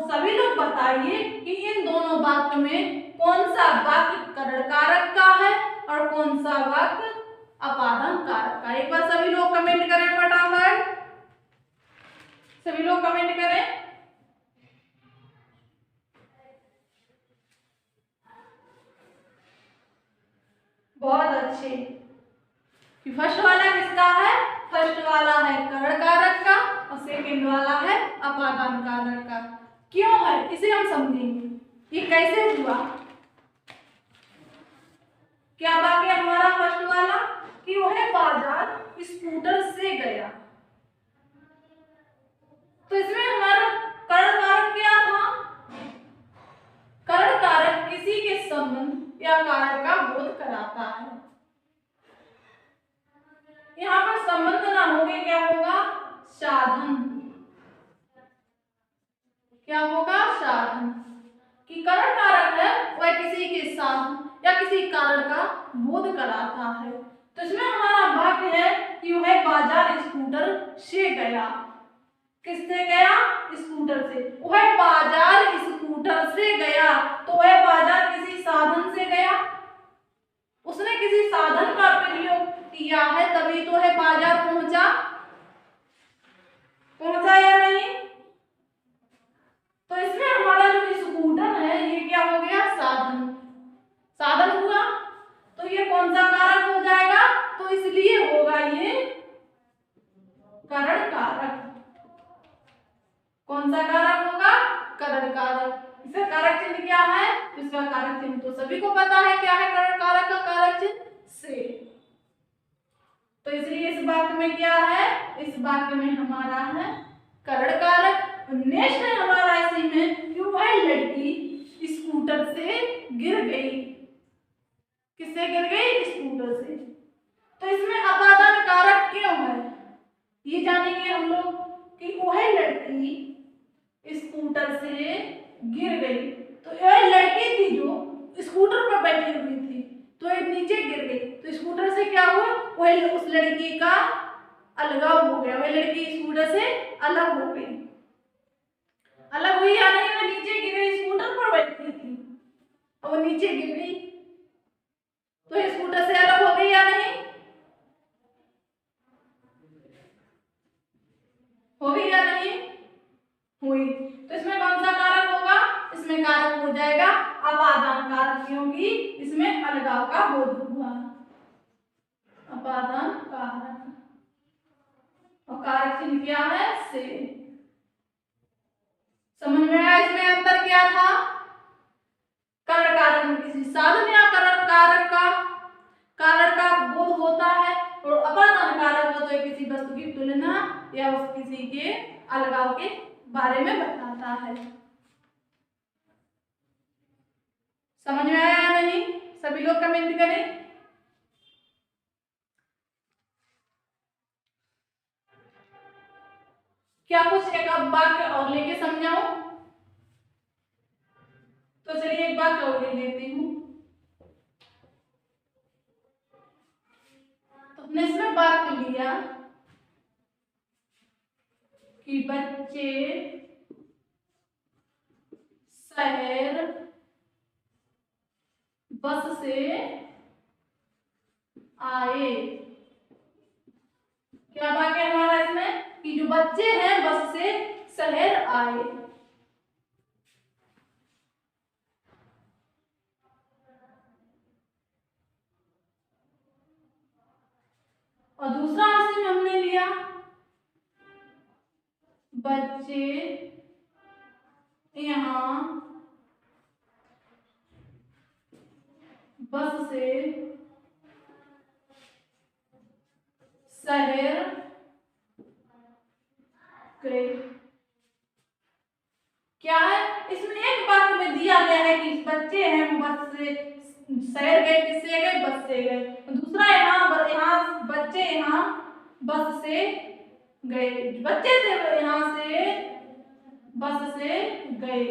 सभी लोग बताइए कि इन दोनों वाक्य में कौन सा वाक्य करण कारक का है और कौन सा वाक्य अपादान कारक का। एक बार सभी लोग कमेंट करें फटाफट, सभी लोग कमेंट करें। बहुत अच्छे। फर्स्ट वाला किसका है? फर्स्ट वाला है करण कारक का और सेकंड वाला है अपादान कारक का। क्यों है इसे हम समझेंगे। ये कैसे हुआ। क्या वाक्य हमारा फर्स्ट वाला कि वह बाजार स्कूटर से गया, तो इसमें हमारा करण कारक क्या था? करण कारक किसी के संबंध या कार्य का बोध कराता है। यहाँ पर संबंध ना होगे क्या होगा? साधन। क्या होगा? साधन। कि करण कारक है वह किसी के साधन या किसी कारण का बोध कराता है। तो इसमें हमारा वाक्य है कि वह बाजार स्कूटर से गया। किससे गया? स्कूटर से। वह बाजार स्कूटर से गया, तो वह बाजार किसी साधन से गया। उसने किसी साधन का प्रयोग किया है तभी तो वह बाजार पहुंचा या नहीं। तो इसमें हमारा जो स्कूटर है ये क्या हो गया? साधन। साधन हुआ तो ये कौन सा कारक हो जाएगा? तो इसलिए होगा ये करण कारक। कौन सा कारक होगा? करण कारक। इसका कारक चिन्ह क्या है? इसका कारक चिन्ह तो सभी को पता है क्या है। करण कारक का कारक चिन्ह से। तो इसलिए इस वाक्य में क्या है? इस वाक्य में हमारा है करण कारक। नेक्स्ट है हमारा इसी में कि वह लड़की स्कूटर से गिर गई। किससे गिर गई? स्कूटर से। तो इसमें अपादान कारक क्यों है ये जानेंगे हम लोग कि वह लड़की स्कूटर से गिर गई। तो यह लड़की थी जो स्कूटर पर बैठी हुई थी, तो ये नीचे गिर गई। तो स्कूटर से क्या हुआ? वह उस लड़की का अलगाव हो गया। वह लड़की स्कूटर से अलग हो गई। अलग हुई या नहीं? वह नीचे गिर गई, स्कूटर पर बैठी थी और वो नीचे गिर गई, तो स्कूटर से अलग हो गई या नहीं? हो गई या नहीं? हुई। तो इसमें कौन सा कारक होगा? इसमें कारक हो जाएगा अपादान कारक, क्योंकि इसमें अलगाव का बोध हुआ। अपादान कारक और कारक चिन्ह क्या है? से। समझ में आया इसमें अंतर क्या था? करण कारक में किसी साधन या करण का बोध होता है, और अपादान कारक हो तो किसी वस्तु की तुलना या किसी के अलगाव के बारे में बताता है। समझ में आया या नहीं? सभी लोग कमेंट करें। क्या कुछ एक अब वाक्य और लेके समझाऊं? तो चलिए एक वाक्य और ले लेती हूँ। तो हमने इसमें वाक्य लिया कि बच्चे शहर बस से आए। क्या वाक्य है हमारा इसमें कि जो बच्चे हैं बस से शहर आए। और दूसरा इसमें हमने लिया बच्चे यहाँ बस से शहर गए। क्या है इसमें एक वाक्य में दिया गया है कि बच्चे हैं बस से शहर गए, किससे गए? बस से गए। दूसरा यहाँ बच्चे यहाँ बस से गए, बच्चे थे यहाँ से बस से गए,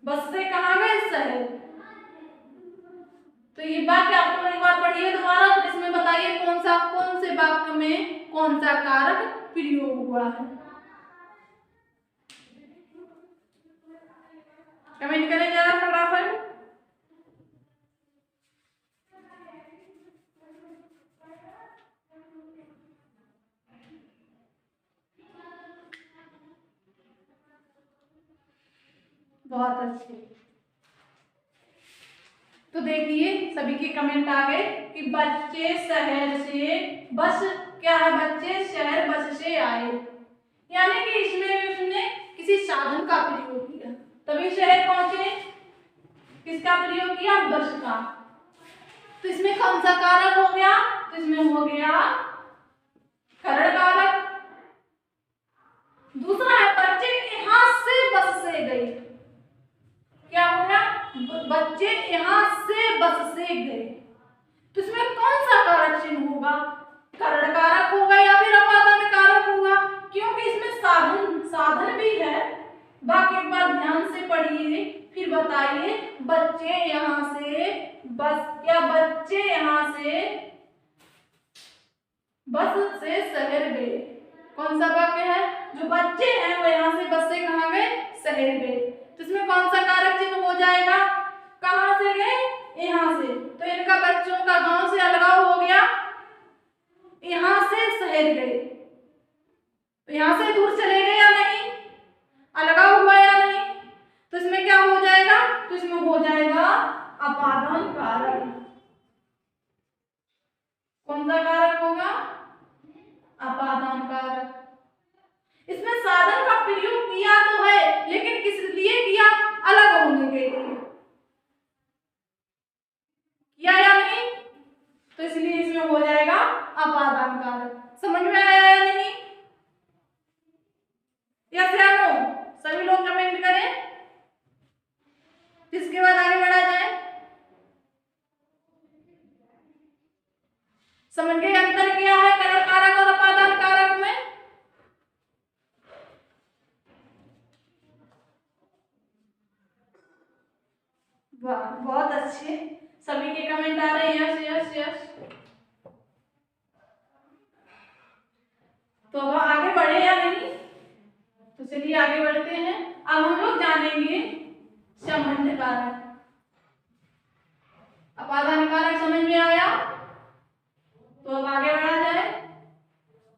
बस से कहाँ गए? शहर। तो ये वाक्य आप लोग एक बार पढ़िए दोबारा, तो इसमें बताइए कौन से वाक्य में कौन सा कारक प्रयोग हुआ है। कमेंट करें जरा फटाफट। बहुत अच्छे। तो देखिए सभी के कमेंट आ गए कि बच्चे शहर से बस, क्या है? बच्चे शहर बस से आए, यानी कि इसमें उसने किसी साधन का प्रयोग किया तभी शहर पहुंचे। किसका प्रयोग किया? बस का। तो इसमें कौन सा कारक हो गया? तो इसमें हो गया करण कारक। दूसरा है बच्चे यहाँ से बस से गए। क्या हो गया? बच्चे यहाँ से बस से गए। तो इसमें कौन सा कारक चिन्ह होगा? करण कारक होगा या फिर अपादान कारक होगा? क्योंकि इसमें साधन भी है। बाकी एक बार ध्यान से पढ़िए फिर बताइए। बच्चे यहाँ से बस, या बच्चे यहाँ से बस से शहर गए। कौन सा वाक्य है? जो बच्चे हैं वो यहाँ से बस से कहाँ गए? शहर गए। तो इसमें कौन सा कारक चिन्ह हो जाएगा? कहाँ से गए? यहाँ से। तो इनका बच्चों का गांव से अलगाव हो गया, यहाँ से शहर गए। तो यहाँ से दूर चले गए या नहीं? अलगाव हुआ या नहीं? तो इसमें क्या हो जाएगा? तो इसमें हो जाएगा अपादान कारक। कौन सा कारक होगा? अपादान कारक। इसमें साधन का प्रयोग किया तो है, लेकिन किस लिए किया? अलग होने के लिए किया या नहीं? तो इसलिए इसमें हो जाएगा अपादान कारक। समझ में आया या नहीं? यस या नो? सभी लोग कमेंट करें, इसके बाद आगे बढ़ा जाए। समझ गए अंतर क्या है करण कारक और अपादान कारक में? वाह, बहुत अच्छे। सभी के कमेंट आ रहे हैं यस यस यस। तो अब आगे बढ़े या नहीं? तो चलिए आगे बढ़ते हैं। अब हम लोग जानेंगे संबंध कारक। अपादान कारक समझ में आया? तो अब आगे बढ़ा जाए।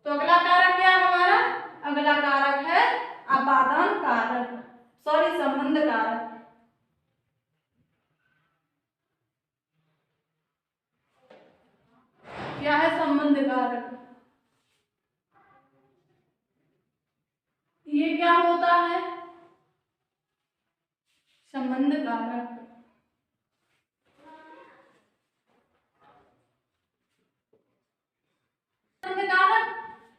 तो अगला कारक क्या है हमारा? अगला कारक है अपादान कारक, सॉरी संबंध कारक। क्या है संबंध कारक? ये क्या होता है? संबंध संबंध कारक। संबंध कारक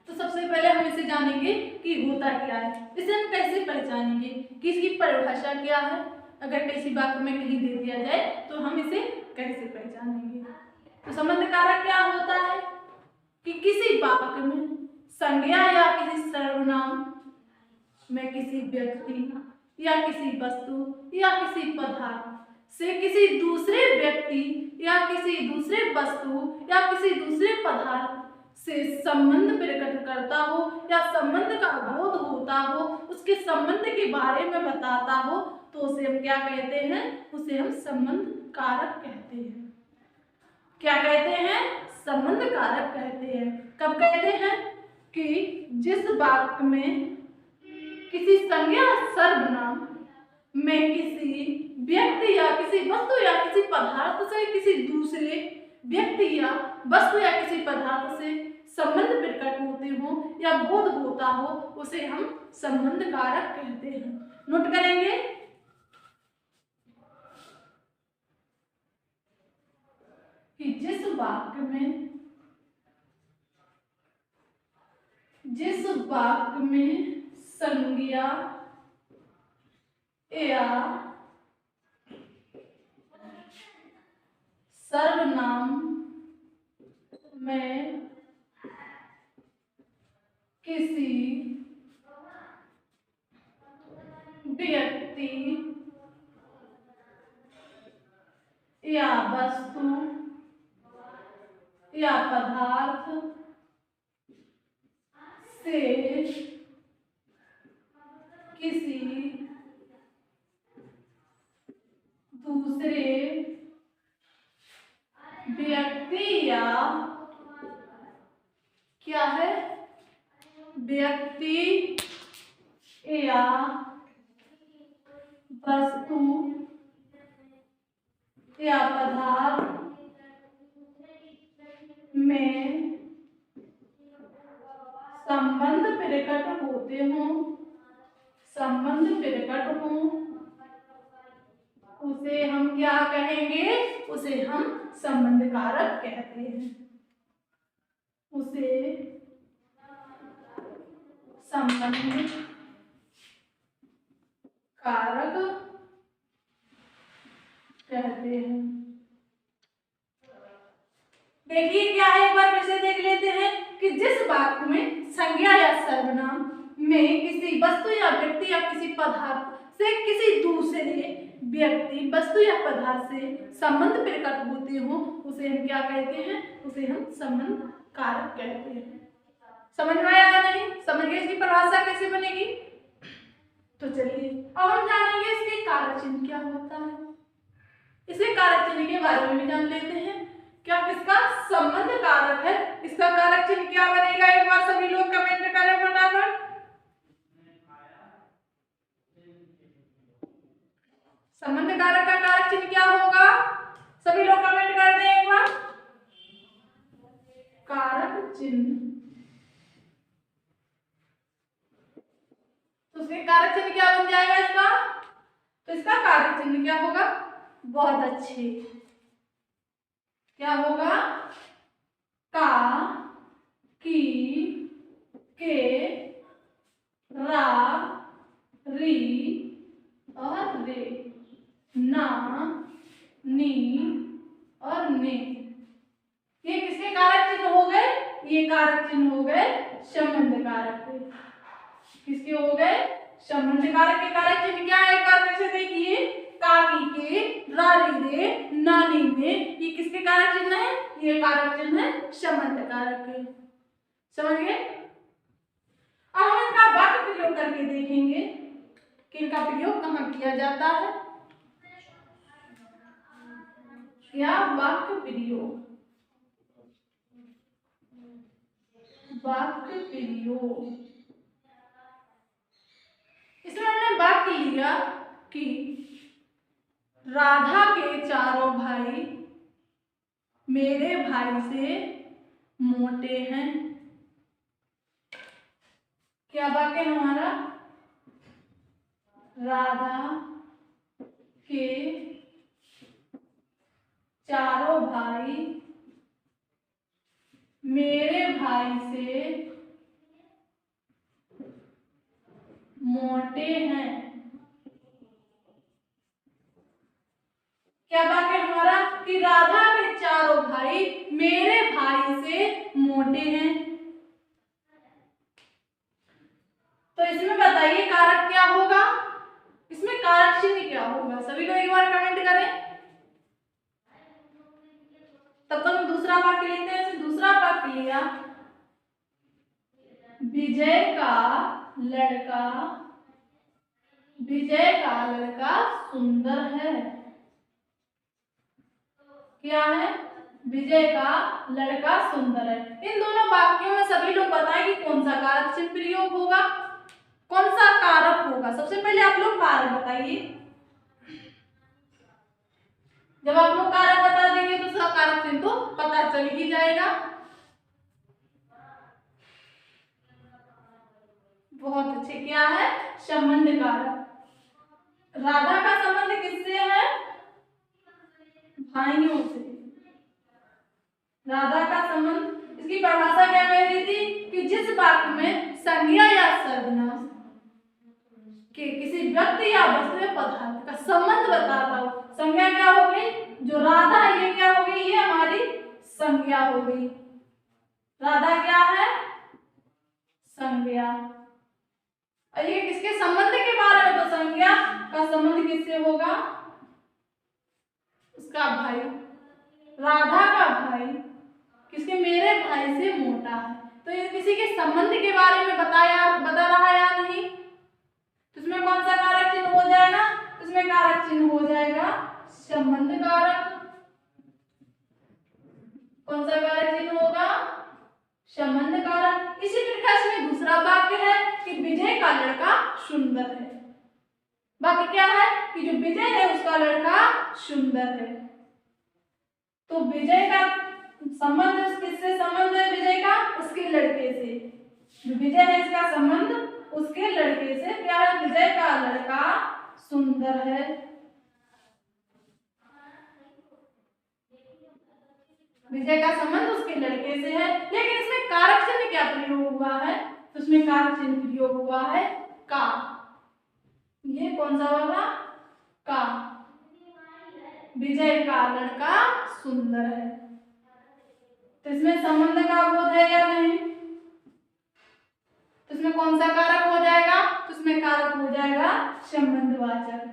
तो सबसे पहले हम इसे जानेंगे कि होता क्या है, इसे हम कैसे पहचानेंगे, कि इसकी परिभाषा क्या है। अगर किसी वाक्य में कहीं दे दिया जाए तो हम इसे कैसे पहचानेंगे। तो संबंध कारक क्या होता है कि किसी वाक्य में संज्ञा या किसी सर्वनाम में किसी व्यक्ति या किसी वस्तु या किसी पदार्थ से किसी दूसरे व्यक्ति या किसी दूसरे वस्तु या किसी दूसरे पदार्थ से संबंध प्रकट करता हो या संबंध का बोध होता हो, उसके संबंध के बारे में बताता हो, तो उसे हम क्या कहते हैं, उसे हम संबंध कारक कहते हैं। क्या कहते हैं, संबंध कारक कहते हैं। कब कहते हैं कि जिस वाक्य में किसी संज्ञा सर्वनाम में किसी व्यक्ति या किसी वस्तु या किसी पदार्थ से किसी दूसरे व्यक्ति या वस्तु या किसी पदार्थ से संबंध प्रकट होते हो या बोध होता हो, उसे हम संबंध कारक कहते हैं। नोट करेंगे, कि जिस वाक्य में संज्ञा या सर्वनाम में किसी व्यक्ति या वस्तु या पदार्थ से किसी दूसरे व्यक्ति या क्या है, व्यक्ति या वस्तु या पदार्थ में संबंध प्रकट होते हों, उसे हम क्या कहेंगे, उसे हम संबंध कारक कहते हैं। उसे संबंध कारक कहते हैं। देखिए क्या है, एक बार फिर से देख लेते हैं कि जिस वाक्य में संज्ञा या सर्वनाम में किसी वस्तु या व्यक्ति या किसी पदार्थ से किसी दूसरे व्यक्ति वस्तु या पदार्थ से संबंध प्रकट होते हो, उसे हम क्या कहते हैं, उसे हम संबंध कारक कहते हैं। समझ में आया नहीं, समझ गए इसकी परिभाषा कैसे बनेगी। तो चलिए अब हम जानेंगे इसके कारक चिन्ह क्या होता है। इसके कारक चिन्ह के बारे में भी जान लेते हैं। क्या किसका संबंध कारक है, इसका कारक चिन्ह क्या बनेगा, एक बार सभी लोग कमेंट करें फटाफट। संबंध कारक का कारक चिन्ह क्या होगा, सभी लोग कमेंट कर दें एक बार। कारक चिन्ह, तो उसके कारक चिन्ह क्या बन जाएगा इसका, तो इसका कारक चिन्ह क्या होगा, बहुत अच्छे, क्या होगा, का, की, के, रा, री और रे, ना, नी और ने। ये किसके कारक चिन्ह हो गए, ये कारक चिन्ह हो गए संबंध कारक के। किसके हो गए, संबंध कारक के कारक चिन्ह क्या है, एक बार फिर से देखिए, काकी के, रारी रे, नानी में, ये किसके कारक चिन्ह है, ये कारक चिन्ह है संबंध कारक के। समझ गए। अब हम इनका वाक्य प्रयोग करके देखेंगे कि इनका प्रयोग कहाँ किया जाता है। क्या वाक्य प्रयोग, वाक्य प्रयोग, इसमें हमने वाक्य लिया कि राधा के चारों भाई मेरे भाई से मोटे हैं। क्या वाक्य हमारा, राधा के चारों भाई मेरे भाई से मोटे हैं। क्या वाक्य हमारा कि राधा के चारों भाई मेरे भाई से मोटे हैं। तो इसमें बताइए कारक क्या होगा, इसमें कारक चिन्ह क्या होगा, सभी लोग एक बार कमेंट करें। तब तक हम दूसरा वाक्य लेते हैं। इसमें दूसरा वाक्य लिया, विजय का लड़का सुंदर है। क्या है? विजय का लड़का सुंदर है। इन दोनों वाक्यों में सभी लोग बताएं कि कौन सा कारक चिन्ह प्रयोग होगा, कौन सा कारक होगा। सबसे पहले आप लोग कारक बताइए। जब आप लोग कारक बता देंगे तो उसका कारक चिन्ह तो पता चल ही जाएगा। बहुत अच्छे। क्या है? संबंध कारक। राधा का संबंध किससे है? भाइयों से। राधा का संबंध, इसकी परिभाषा क्या कह रही थी कि जिस वाक्य में संज्ञा या सर्वनाम के किसी व्यक्ति या वस्तु या पदार्थ का संबंध बताता हो। संज्ञा क्या हो गई? जो राधा है ये क्या हो गई? ये हमारी संज्ञा हो गई। राधा क्या है? संज्ञा। और ये किसके संबंध के बारे में? तो संज्ञा का संबंध किससे होगा? उसका भाई, राधा का भाई किसके? मेरे भाई से मोटा है। तो ये किसी के संबंध के बारे में बता रहा है या नहीं? तो इसमें कौन सा कारक चिन्ह हो जाएगा? इसमें कारक चिन्ह हो जाएगा संबंध कारक। कौन सा कारक चिन्ह होगा? संबंध कारक। इसी प्रकार इसमें दूसरा वाक्य है कि विजय का लड़का सुंदर है। वाक्य क्या है कि जो विजय है उसका लड़का सुंदर है। तो विजय का संबंध किससे संबंध है? विजय का उसके लड़के से। जो विजय है इसका संबंध उसके लड़के से। क्या है? विजय का लड़का सुंदर है। विजय का संबंध उसके लड़के से है। लेकिन इसमें कारक चिन्ह क्या प्रयोग हुआ है? तो इसमें कारक चिन्ह प्रयोग हुआ है का। ये कौन सा होगा? का। विजय का लड़का सुंदर है। तो इसमें संबंध का बोध है या नहीं? तो इसमें कौन सा कारक हो जाएगा? तो इसमें कारक हो जाएगा संबंधवाचक।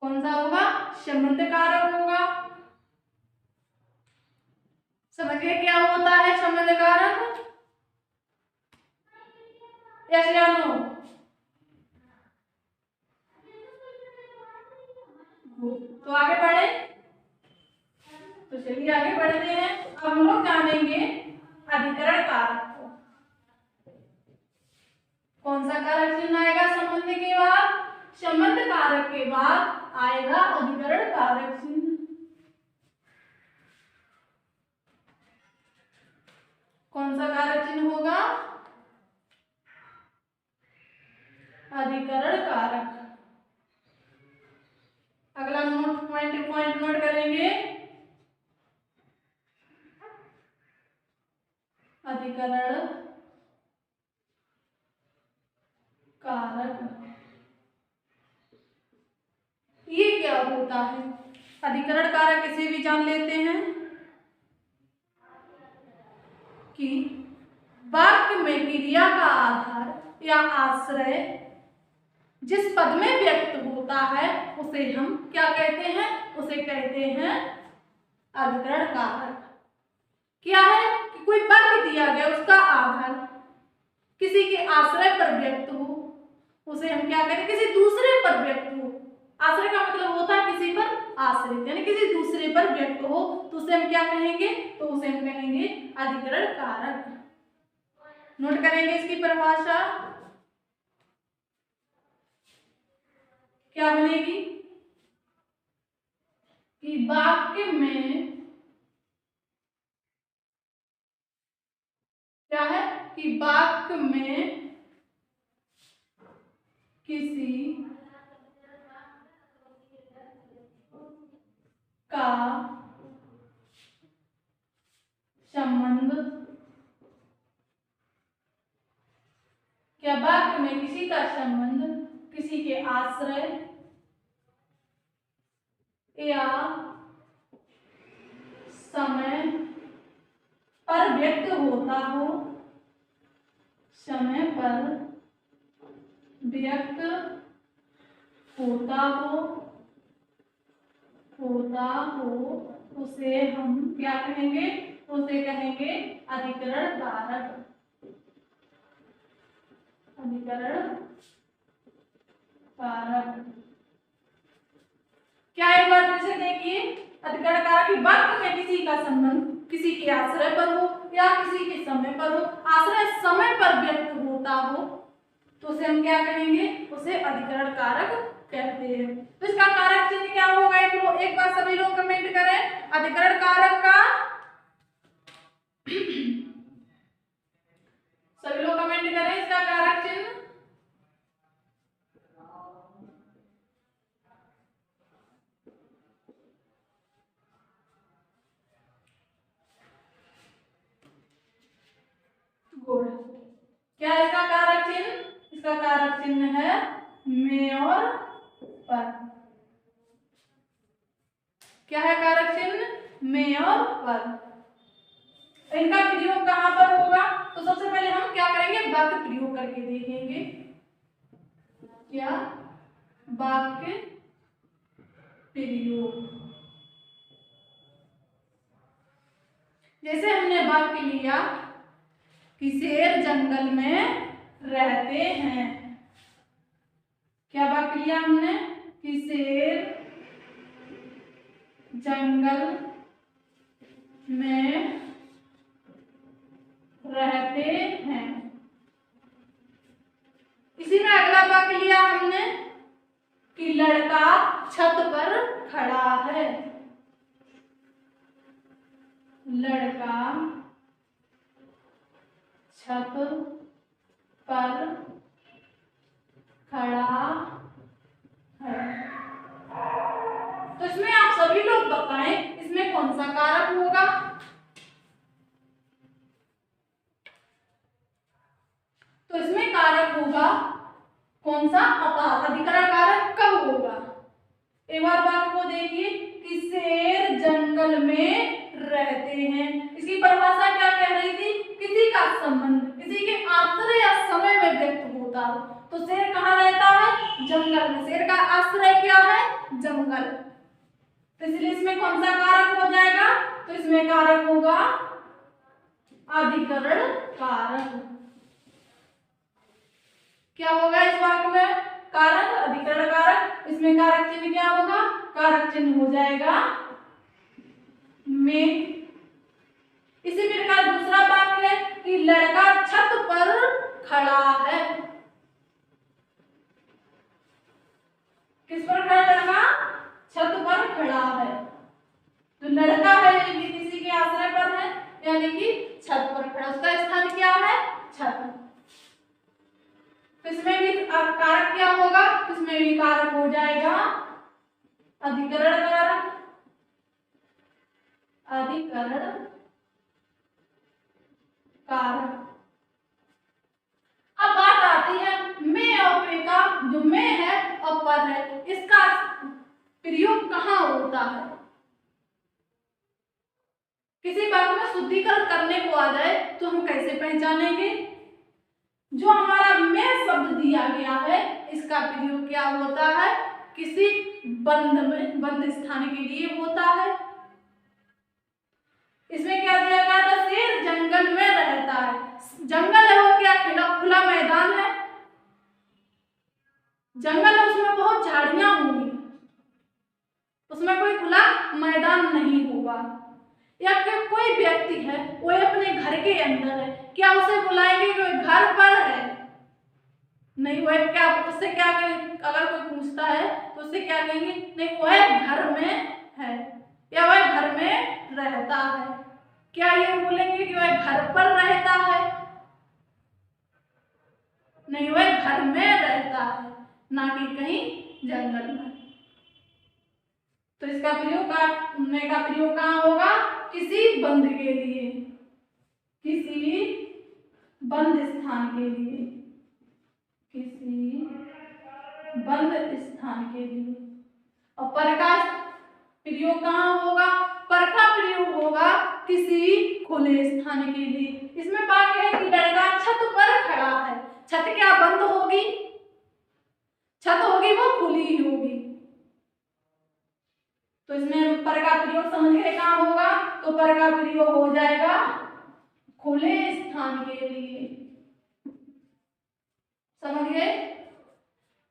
कौन सा होगा? संबंध कारक होगा। समझिए क्या होता है संबंध कारक? यस या नो? तो आगे बढ़े। तो चलिए आगे बढ़ते हैं। अब हम लोग जानेंगे अधिकरण कारक को। कौन सा कारक चिन्ह आएगा संबंध के बाद? संबंध कारक के बाद आएगा अधिकरण कारक चिन्ह। कौन सा कारक चिन्ह होगा? अधिकरण कारक। अगला पॉइंट नोट करेंगे। अधिकरण कारक ये क्या होता है? अधिकरण कारक इसे भी जान लेते हैं कि वाक्य में क्रिया का आधार या आश्रय जिस पद में व्यक्त होता है उसे हम क्या कहते हैं? उसे कहते हैं अधिकरण कारक। क्या है कि कोई वाक्य दिया गया उसका आधार किसी के आश्रय पर व्यक्त हो, उसे हम क्या कहते हैं? किसी दूसरे पर व्यक्त हो। आश्रय का मतलब होता है किसी पर आश्रित, यानी किसी दूसरे पर व्यक्त हो तो उसे हम क्या कहेंगे? तो उसे हम कहेंगे अधिकरण कारक। नोट करेंगे इसकी परिभाषा क्या बनेगी कि वाक्य में क्या है कि वाक्य में किसी का संबंध, क्या वाक्य में किसी का संबंध किसी के आश्रय या समय पर व्यक्त होता हो, समय पर व्यक्त होता हो उसे हम क्या कहेंगे? उसे कहेंगे अधिकरण कारक। अधिकरण कारक क्या, एक बार फिर से देखिए। अधिकरण कारक वाक्य में किसी का संबंध किसी के आश्रय पर हो या किसी के समय पर हो, आश्रय समय पर व्यक्त होता हो, तो उसे हम क्या कहेंगे? उसे अधिकरण कारक कहते हैं। तो इसका कारक चिन्ह क्या होगा? एक बार सभी लोग कमेंट करें अधिकरण कारक का। सभी लोग कमेंट करें इसका कारक चिन्ह। गुड। क्या इसका कारक चिन्ह? इसका कारक चिन्ह है में और पर। क्या है कारक चिन्ह? में और पर। इनका प्रयोग कहां पर होगा? तो सबसे पहले हम क्या करेंगे? वाक्य प्रयोग करके देखेंगे। क्या? वाक्य प्रयोग। जैसे हमने वाक्य लिया कि शेर जंगल में रहते हैं। क्या वाक्य लिया हमने? कि शेर जंगल में रहते हैं। इसी में अगला वाक्य लिया हमने कि लड़का छत पर खड़ा है। लड़का छत पर खड़ा है। तो इसमें आप सभी लोग बताएं इसमें कौन सा कारक होगा? तो इसमें कारक होगा कौन सा? अधिकरण कारक कब होगा? एक बार वाक्य को देखिए कि शेर जंगल में रहते हैं। इसकी परिभाषा क्या कह रही थी? किसी का संबंध किसी के आश्रय या समय में व्यक्त होता हो। तो शेर कहाँ रहता है? जंगल में। शेर का आश्रय क्या है? जंगल। तो इसलिए इसमें कौन सा कारक हो जाएगा? तो इसमें कारक होगा अधिकरण कारक। क्या होगा इस वाक्य में? कारक, अधिकरण कारक। इसमें कारक चिन्ह क्या होगा? कारक चिन्ह हो जाएगा में। इसी प्रकार दूसरा वाक्य है कि लड़का छत पर खड़ा है। किस पर खड़ा? लड़का छत पर खड़ा है। तो लड़का है यानी कि किसी के आश्रय पर है, यानी कि छत पर खड़ा। उसका स्थान क्या है? छत। इसमें भी कारक क्या होगा? इसमें भी कारक हो जाएगा अधिकरण कारक। अधिकरण कारक। अब बात आती है में और पे का। जो में है और पर है, इसका प्रयोग कहाँ होता है? किसी बात में शुद्धिकरण करने को आ जाए तो हम कैसे पहचानेंगे? जो हमारा में शब्द दिया गया है इसका प्रयोग क्या होता है? किसी बंद में, बंद स्थान के लिए होता है। इसमें क्या दिया गया था? शेर जंगल में रहता है। जंगल है वो क्या? खुला मैदान है। जंगल है उसमें बहुत झाड़ियां होंगी, उसमें कोई खुला मैदान नहीं होगा। या फिर कोई व्यक्ति है वो अपने घर के अंदर है, क्या उसे बुलाएंगे कि घर पर है? नहीं। वह क्या, उससे क्या कहेंगे? अगर कोई पूछता है तो उससे क्या कहेंगे? नहीं, वह घर में है या वह घर में रहता है। क्या ये बोलेंगे कि वह घर पर रहता है? नहीं, वह घर में रहता है। ना कि कहीं जंगल में। तो इसका प्रयोग कहाँ होगा? किसी बंद के लिए, किसी बंद स्थान के लिए, किसी बंद स्थान के लिए। और पर का प्रयोग कहाँ होगा? पर का प्रयोग होगा किसी खुले स्थान के लिए। इसमें वाक्य है कि लड़का छत पर खड़ा है। छत क्या बंद होगी? छत होगी वो खुली ही होगी। तो इसमें पर का प्रयोग समझ गए कहाँ होगा? तो पर का प्रयोग हो जाएगा खुले स्थान के लिए। समझ गए?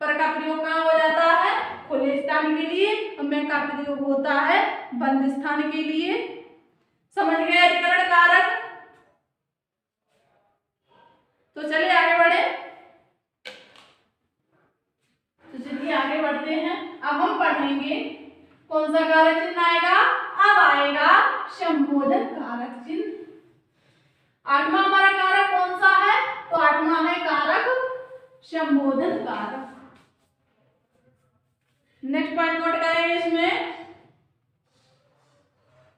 पर का प्रयोग कहाँ हो जाता है? खुले स्थान के लिए। और में का प्रयोग होता है बंद स्थान के लिए। समझ गए अधिकरण कारक? तो चलिए आगे बढ़े। तो चलिए आगे बढ़ते हैं। अब हम पढ़ेंगे कौन सा कारक चिन्ह आएगा? अब आएगा संबोधन कारक चिन्ह। आठवां हमारा कारक कौन सा है? तो आठवां है कारक संबोधन कारक। नेक्स्ट पॉइंट नोट करेंगे इसमें।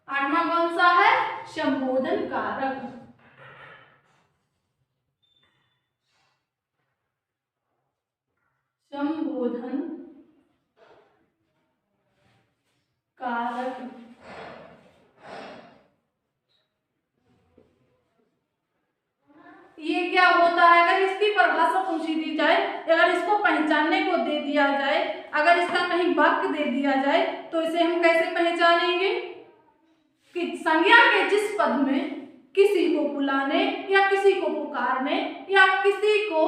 आठवां कौन सा है? संबोधन कारक। संबोधन कारक। ये क्या होता है? अगर इसकी परिभाषा पूछी दी जाए, अगर इसको पहचानने को दे दिया जाए, अगर इसका कहीं वाक्य दे दिया जाए, तो इसे हम कैसे पहचानेंगे? कि संज्ञा के जिस पद में किसी को बुलाने या किसी को पुकारने या किसी को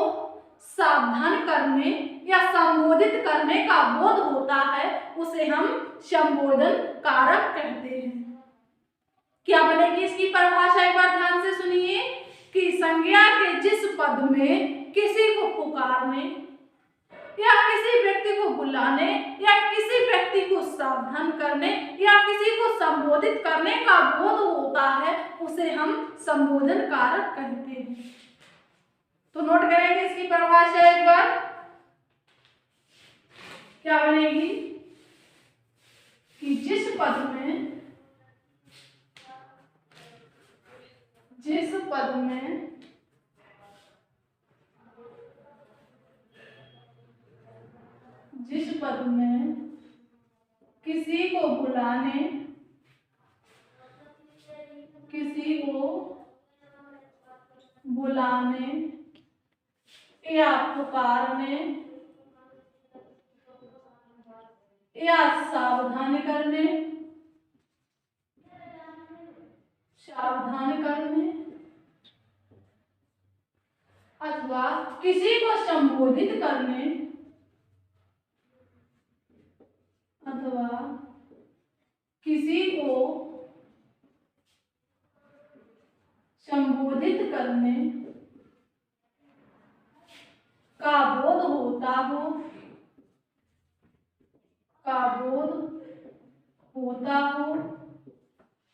सावधान करने या संबोधित करने का बोध होता है, उसे हम संबोधन कारक कहते हैं। क्या बनेगी इसकी परिभाषा? एक बार ध्यान से सुनिए कि संज्ञा के जिस पद में किसी को पुकारने या किसी व्यक्ति को बुलाने या किसी व्यक्ति को सावधान करने या किसी को संबोधित करने का बोध होता है, उसे हम संबोधन कारक कहते हैं। तो नोट करेंगे इसकी परिभाषा एक बार। क्या बनेगी? कि जिस पद में किसी को बुलाने, या पुकारने या सावधान करने अथवा किसी को संबोधित करने का बोध होता हो,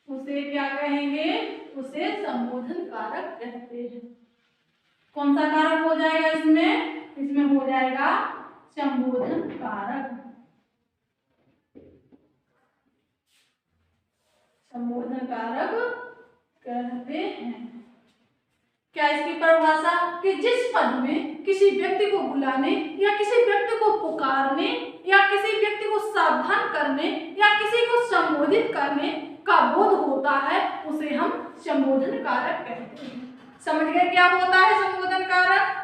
उसे क्या कहेंगे? उसे संबोधन कारक कहते हैं। कौन सा कारक हो जाएगा इसमें? इसमें हो जाएगा संबोधन कारक। संबोधन कारक कहते हैं। क्या इसकी परिभाषा? कि जिस पद में किसी व्यक्ति को बुलाने या किसी व्यक्ति को पुकारने या किसी व्यक्ति को सावधान करने या किसी को संबोधित करने का बोध होता है, उसे हम संबोधन कारक कहते हैं। समझ गए क्या होता है संबोधन कारक?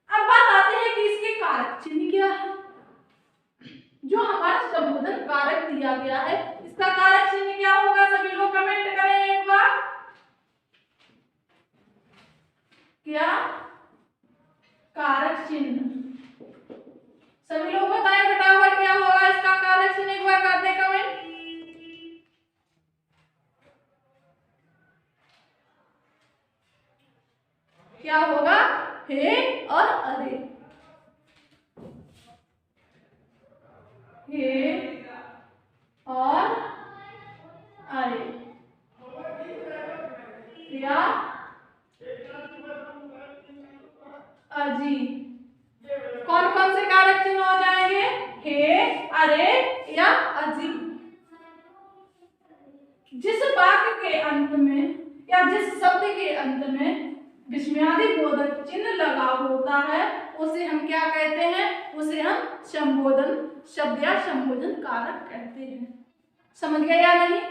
अब बात आती है कि इसके कारक चिन्ह क्या है। जो हमारा संबोधन कारक दिया गया है, इसका कारक चिन्ह क्या होगा? सभी लोग कमेंट करें एक बार। क्या कारक चिन्ह? सभी लोग बताएं फटाफट क्या होगा इसका कारक चिन्ह। एक बार कर दे कमेंट। क्या होगा? हे और अरे। हे और अरे या अजी। कौन कौन से कारक चिन्ह जिस वाक्य के अंत में या जिस शब्द के अंत में विस्मयादि बोधक चिन्ह लगा होता है उसे हम क्या कहते हैं? उसे हम संबोधन शब्द या संबोधन कारक कहते हैं। समझ गए या नहीं?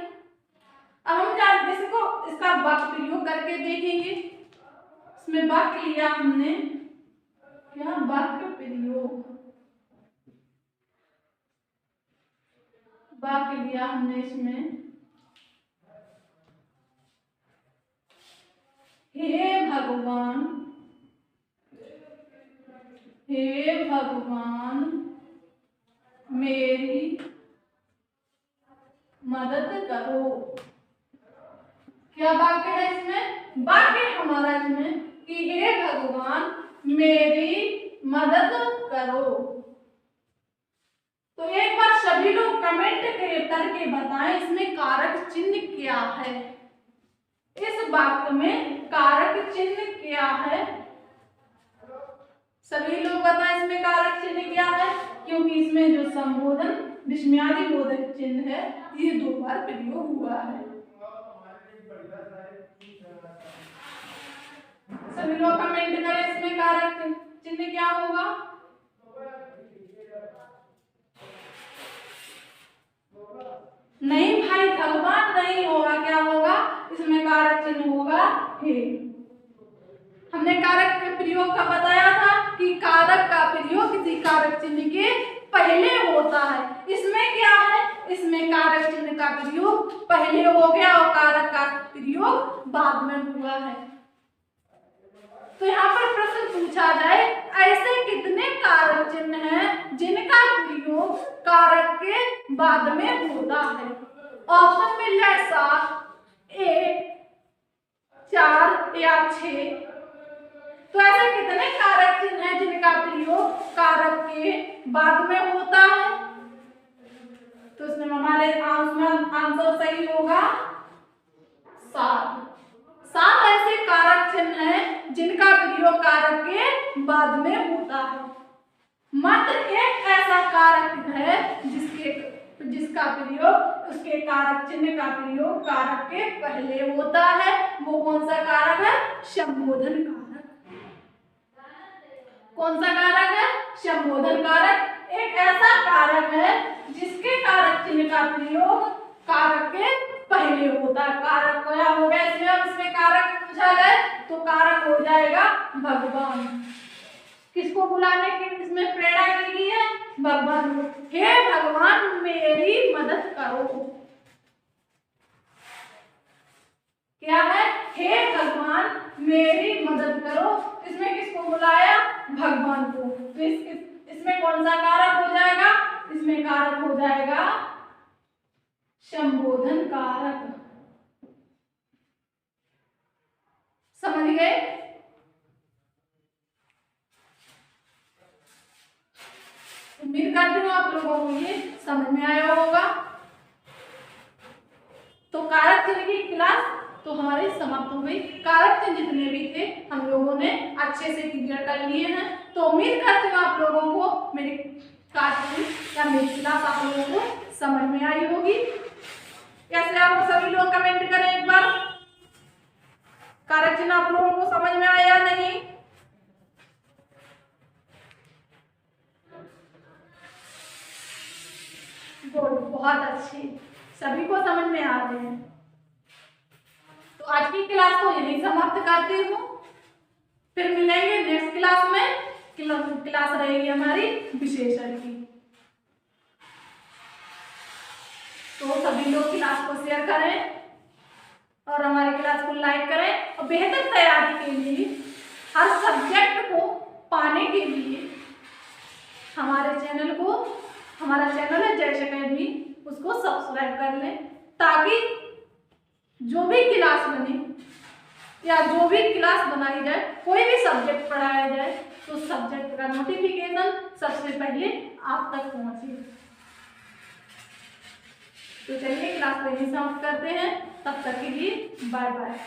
अब हम इसको इसका वाक्य प्रयोग करके देखेंगे। इसमें वाक्य लिया हमने क्या? वाक्य प्रयोग। वाक्य लिया हमने इसमें हे भगवान, हे भगवान मेरी मदद करो। क्या वाक्य है इसमें? वाक्य हमारा इसमें कि हे भगवान मेरी मदद करो। तो एक बार सभी लोग कमेंट करके बताएं इसमें कारक चिन्ह क्या है? इस वाक्य में कारक चिन्ह क्या है? सभी लोग बताएं इसमें कारक चिन्ह क्या है, क्योंकि इसमें जो संबोधन विस्मयादि बोधक चिन्ह है ये 2 बार प्रयोग हुआ है। सभी लोग कमेंट करें इसमें कारक चिन्ह क्या होगा? नहीं भाई, भगवान नहीं होगा, क्या होगा? इसमें कारक चिन्ह होगा हे। हमने कारक के प्रयोग का बताया था कि कारक का प्रयोग किसी कारक चिन्ह के पहले होता है। इसमें क्या है? इसमें कारक चिन्ह का प्रयोग पहले हो गया और कारक का प्रयोग बाद में हुआ है। तो यहाँ पर प्रश्न पूछा जाए ऐसे कितने कारक चिन्ह हैं जिनका प्रयोग कारक के बाद में होता है? ऑप्शन मिल जाए 7, 1, 4 या 6। तो ऐसे कितने कारक चिन्ह हैं जिनका प्रयोग कारक के बाद में होता है? तो इसमें हमारे आंसर सही होगा 7। 7 ऐसे कारक चिन्ह हैं जिनका प्रयोग कारक के बाद में होता है। मात्र एक ऐसा कारक है जिसका प्रयोग उसके कारक चिन्ह का प्रयोग कारक के पहले होता है। वो कौन सा कारक है? संबोधन कारक। कौन सा कारक है? संबोधन कारक एक ऐसा कारक है जिसके कारक चिन्ह का प्रयोग कारक के पहले होता है। कारक क्या हो गया इसमें कारक पूछा जाए तो कारक हो जाएगा भगवान। किसको बुलाने की इसमें प्रेरणा मिली है? भगवान को। हे भगवान मेरी मदद करो। क्या है? हे भगवान मेरी मदद करो। इसमें किसको बुलाया? भगवान को। तो इसमें कौन सा कारक हो जाएगा? इसमें कारक हो जाएगा संबोधन कारक। समझ गए? उम्मीद करती हूँ आप लोगों को ये समझ में आया होगा। तो कारक चिन्ह की क्लास तो हमारी समाप्त हो गई। कारक चिन्ह जितने भी थे हम लोगों ने अच्छे से क्लियर कर लिए हैं। तो उम्मीद करती हूँ आप लोगों को मेरी कारक या मेरी क्लास आप लोगों को समझ में आई होगी। कैसे आप सभी लोग कमेंट करें एक बार, कारक चिन्ह आप लोगों को समझ में आया या नहीं? बहुत अच्छे, सभी को समझ में आ रहे हैं। तो आज की क्लास को यही समाप्त करती हूँ। फिर मिलेंगे नेक्स्ट क्लास में। क्लास रहेगी हमारी विशेषण की। तो सभी लोग क्लास को शेयर करें और हमारी क्लास को लाइक करें और बेहतर तैयारी के लिए हर सब्जेक्ट को पाने के लिए हमारे चैनल को, हमारा चैनल है जयेश अकेडमी, उसको सब्सक्राइब कर लें ताकि जो भी क्लास बने या जो भी क्लास बनाई जाए, कोई भी सब्जेक्ट पढ़ाया जाए तो सब्जेक्ट का नोटिफिकेशन सबसे पहले आप तक पहुंचे। तो चलिए क्लास को यहीं समाप्त करते हैं। तब तक के लिए बाय बाय।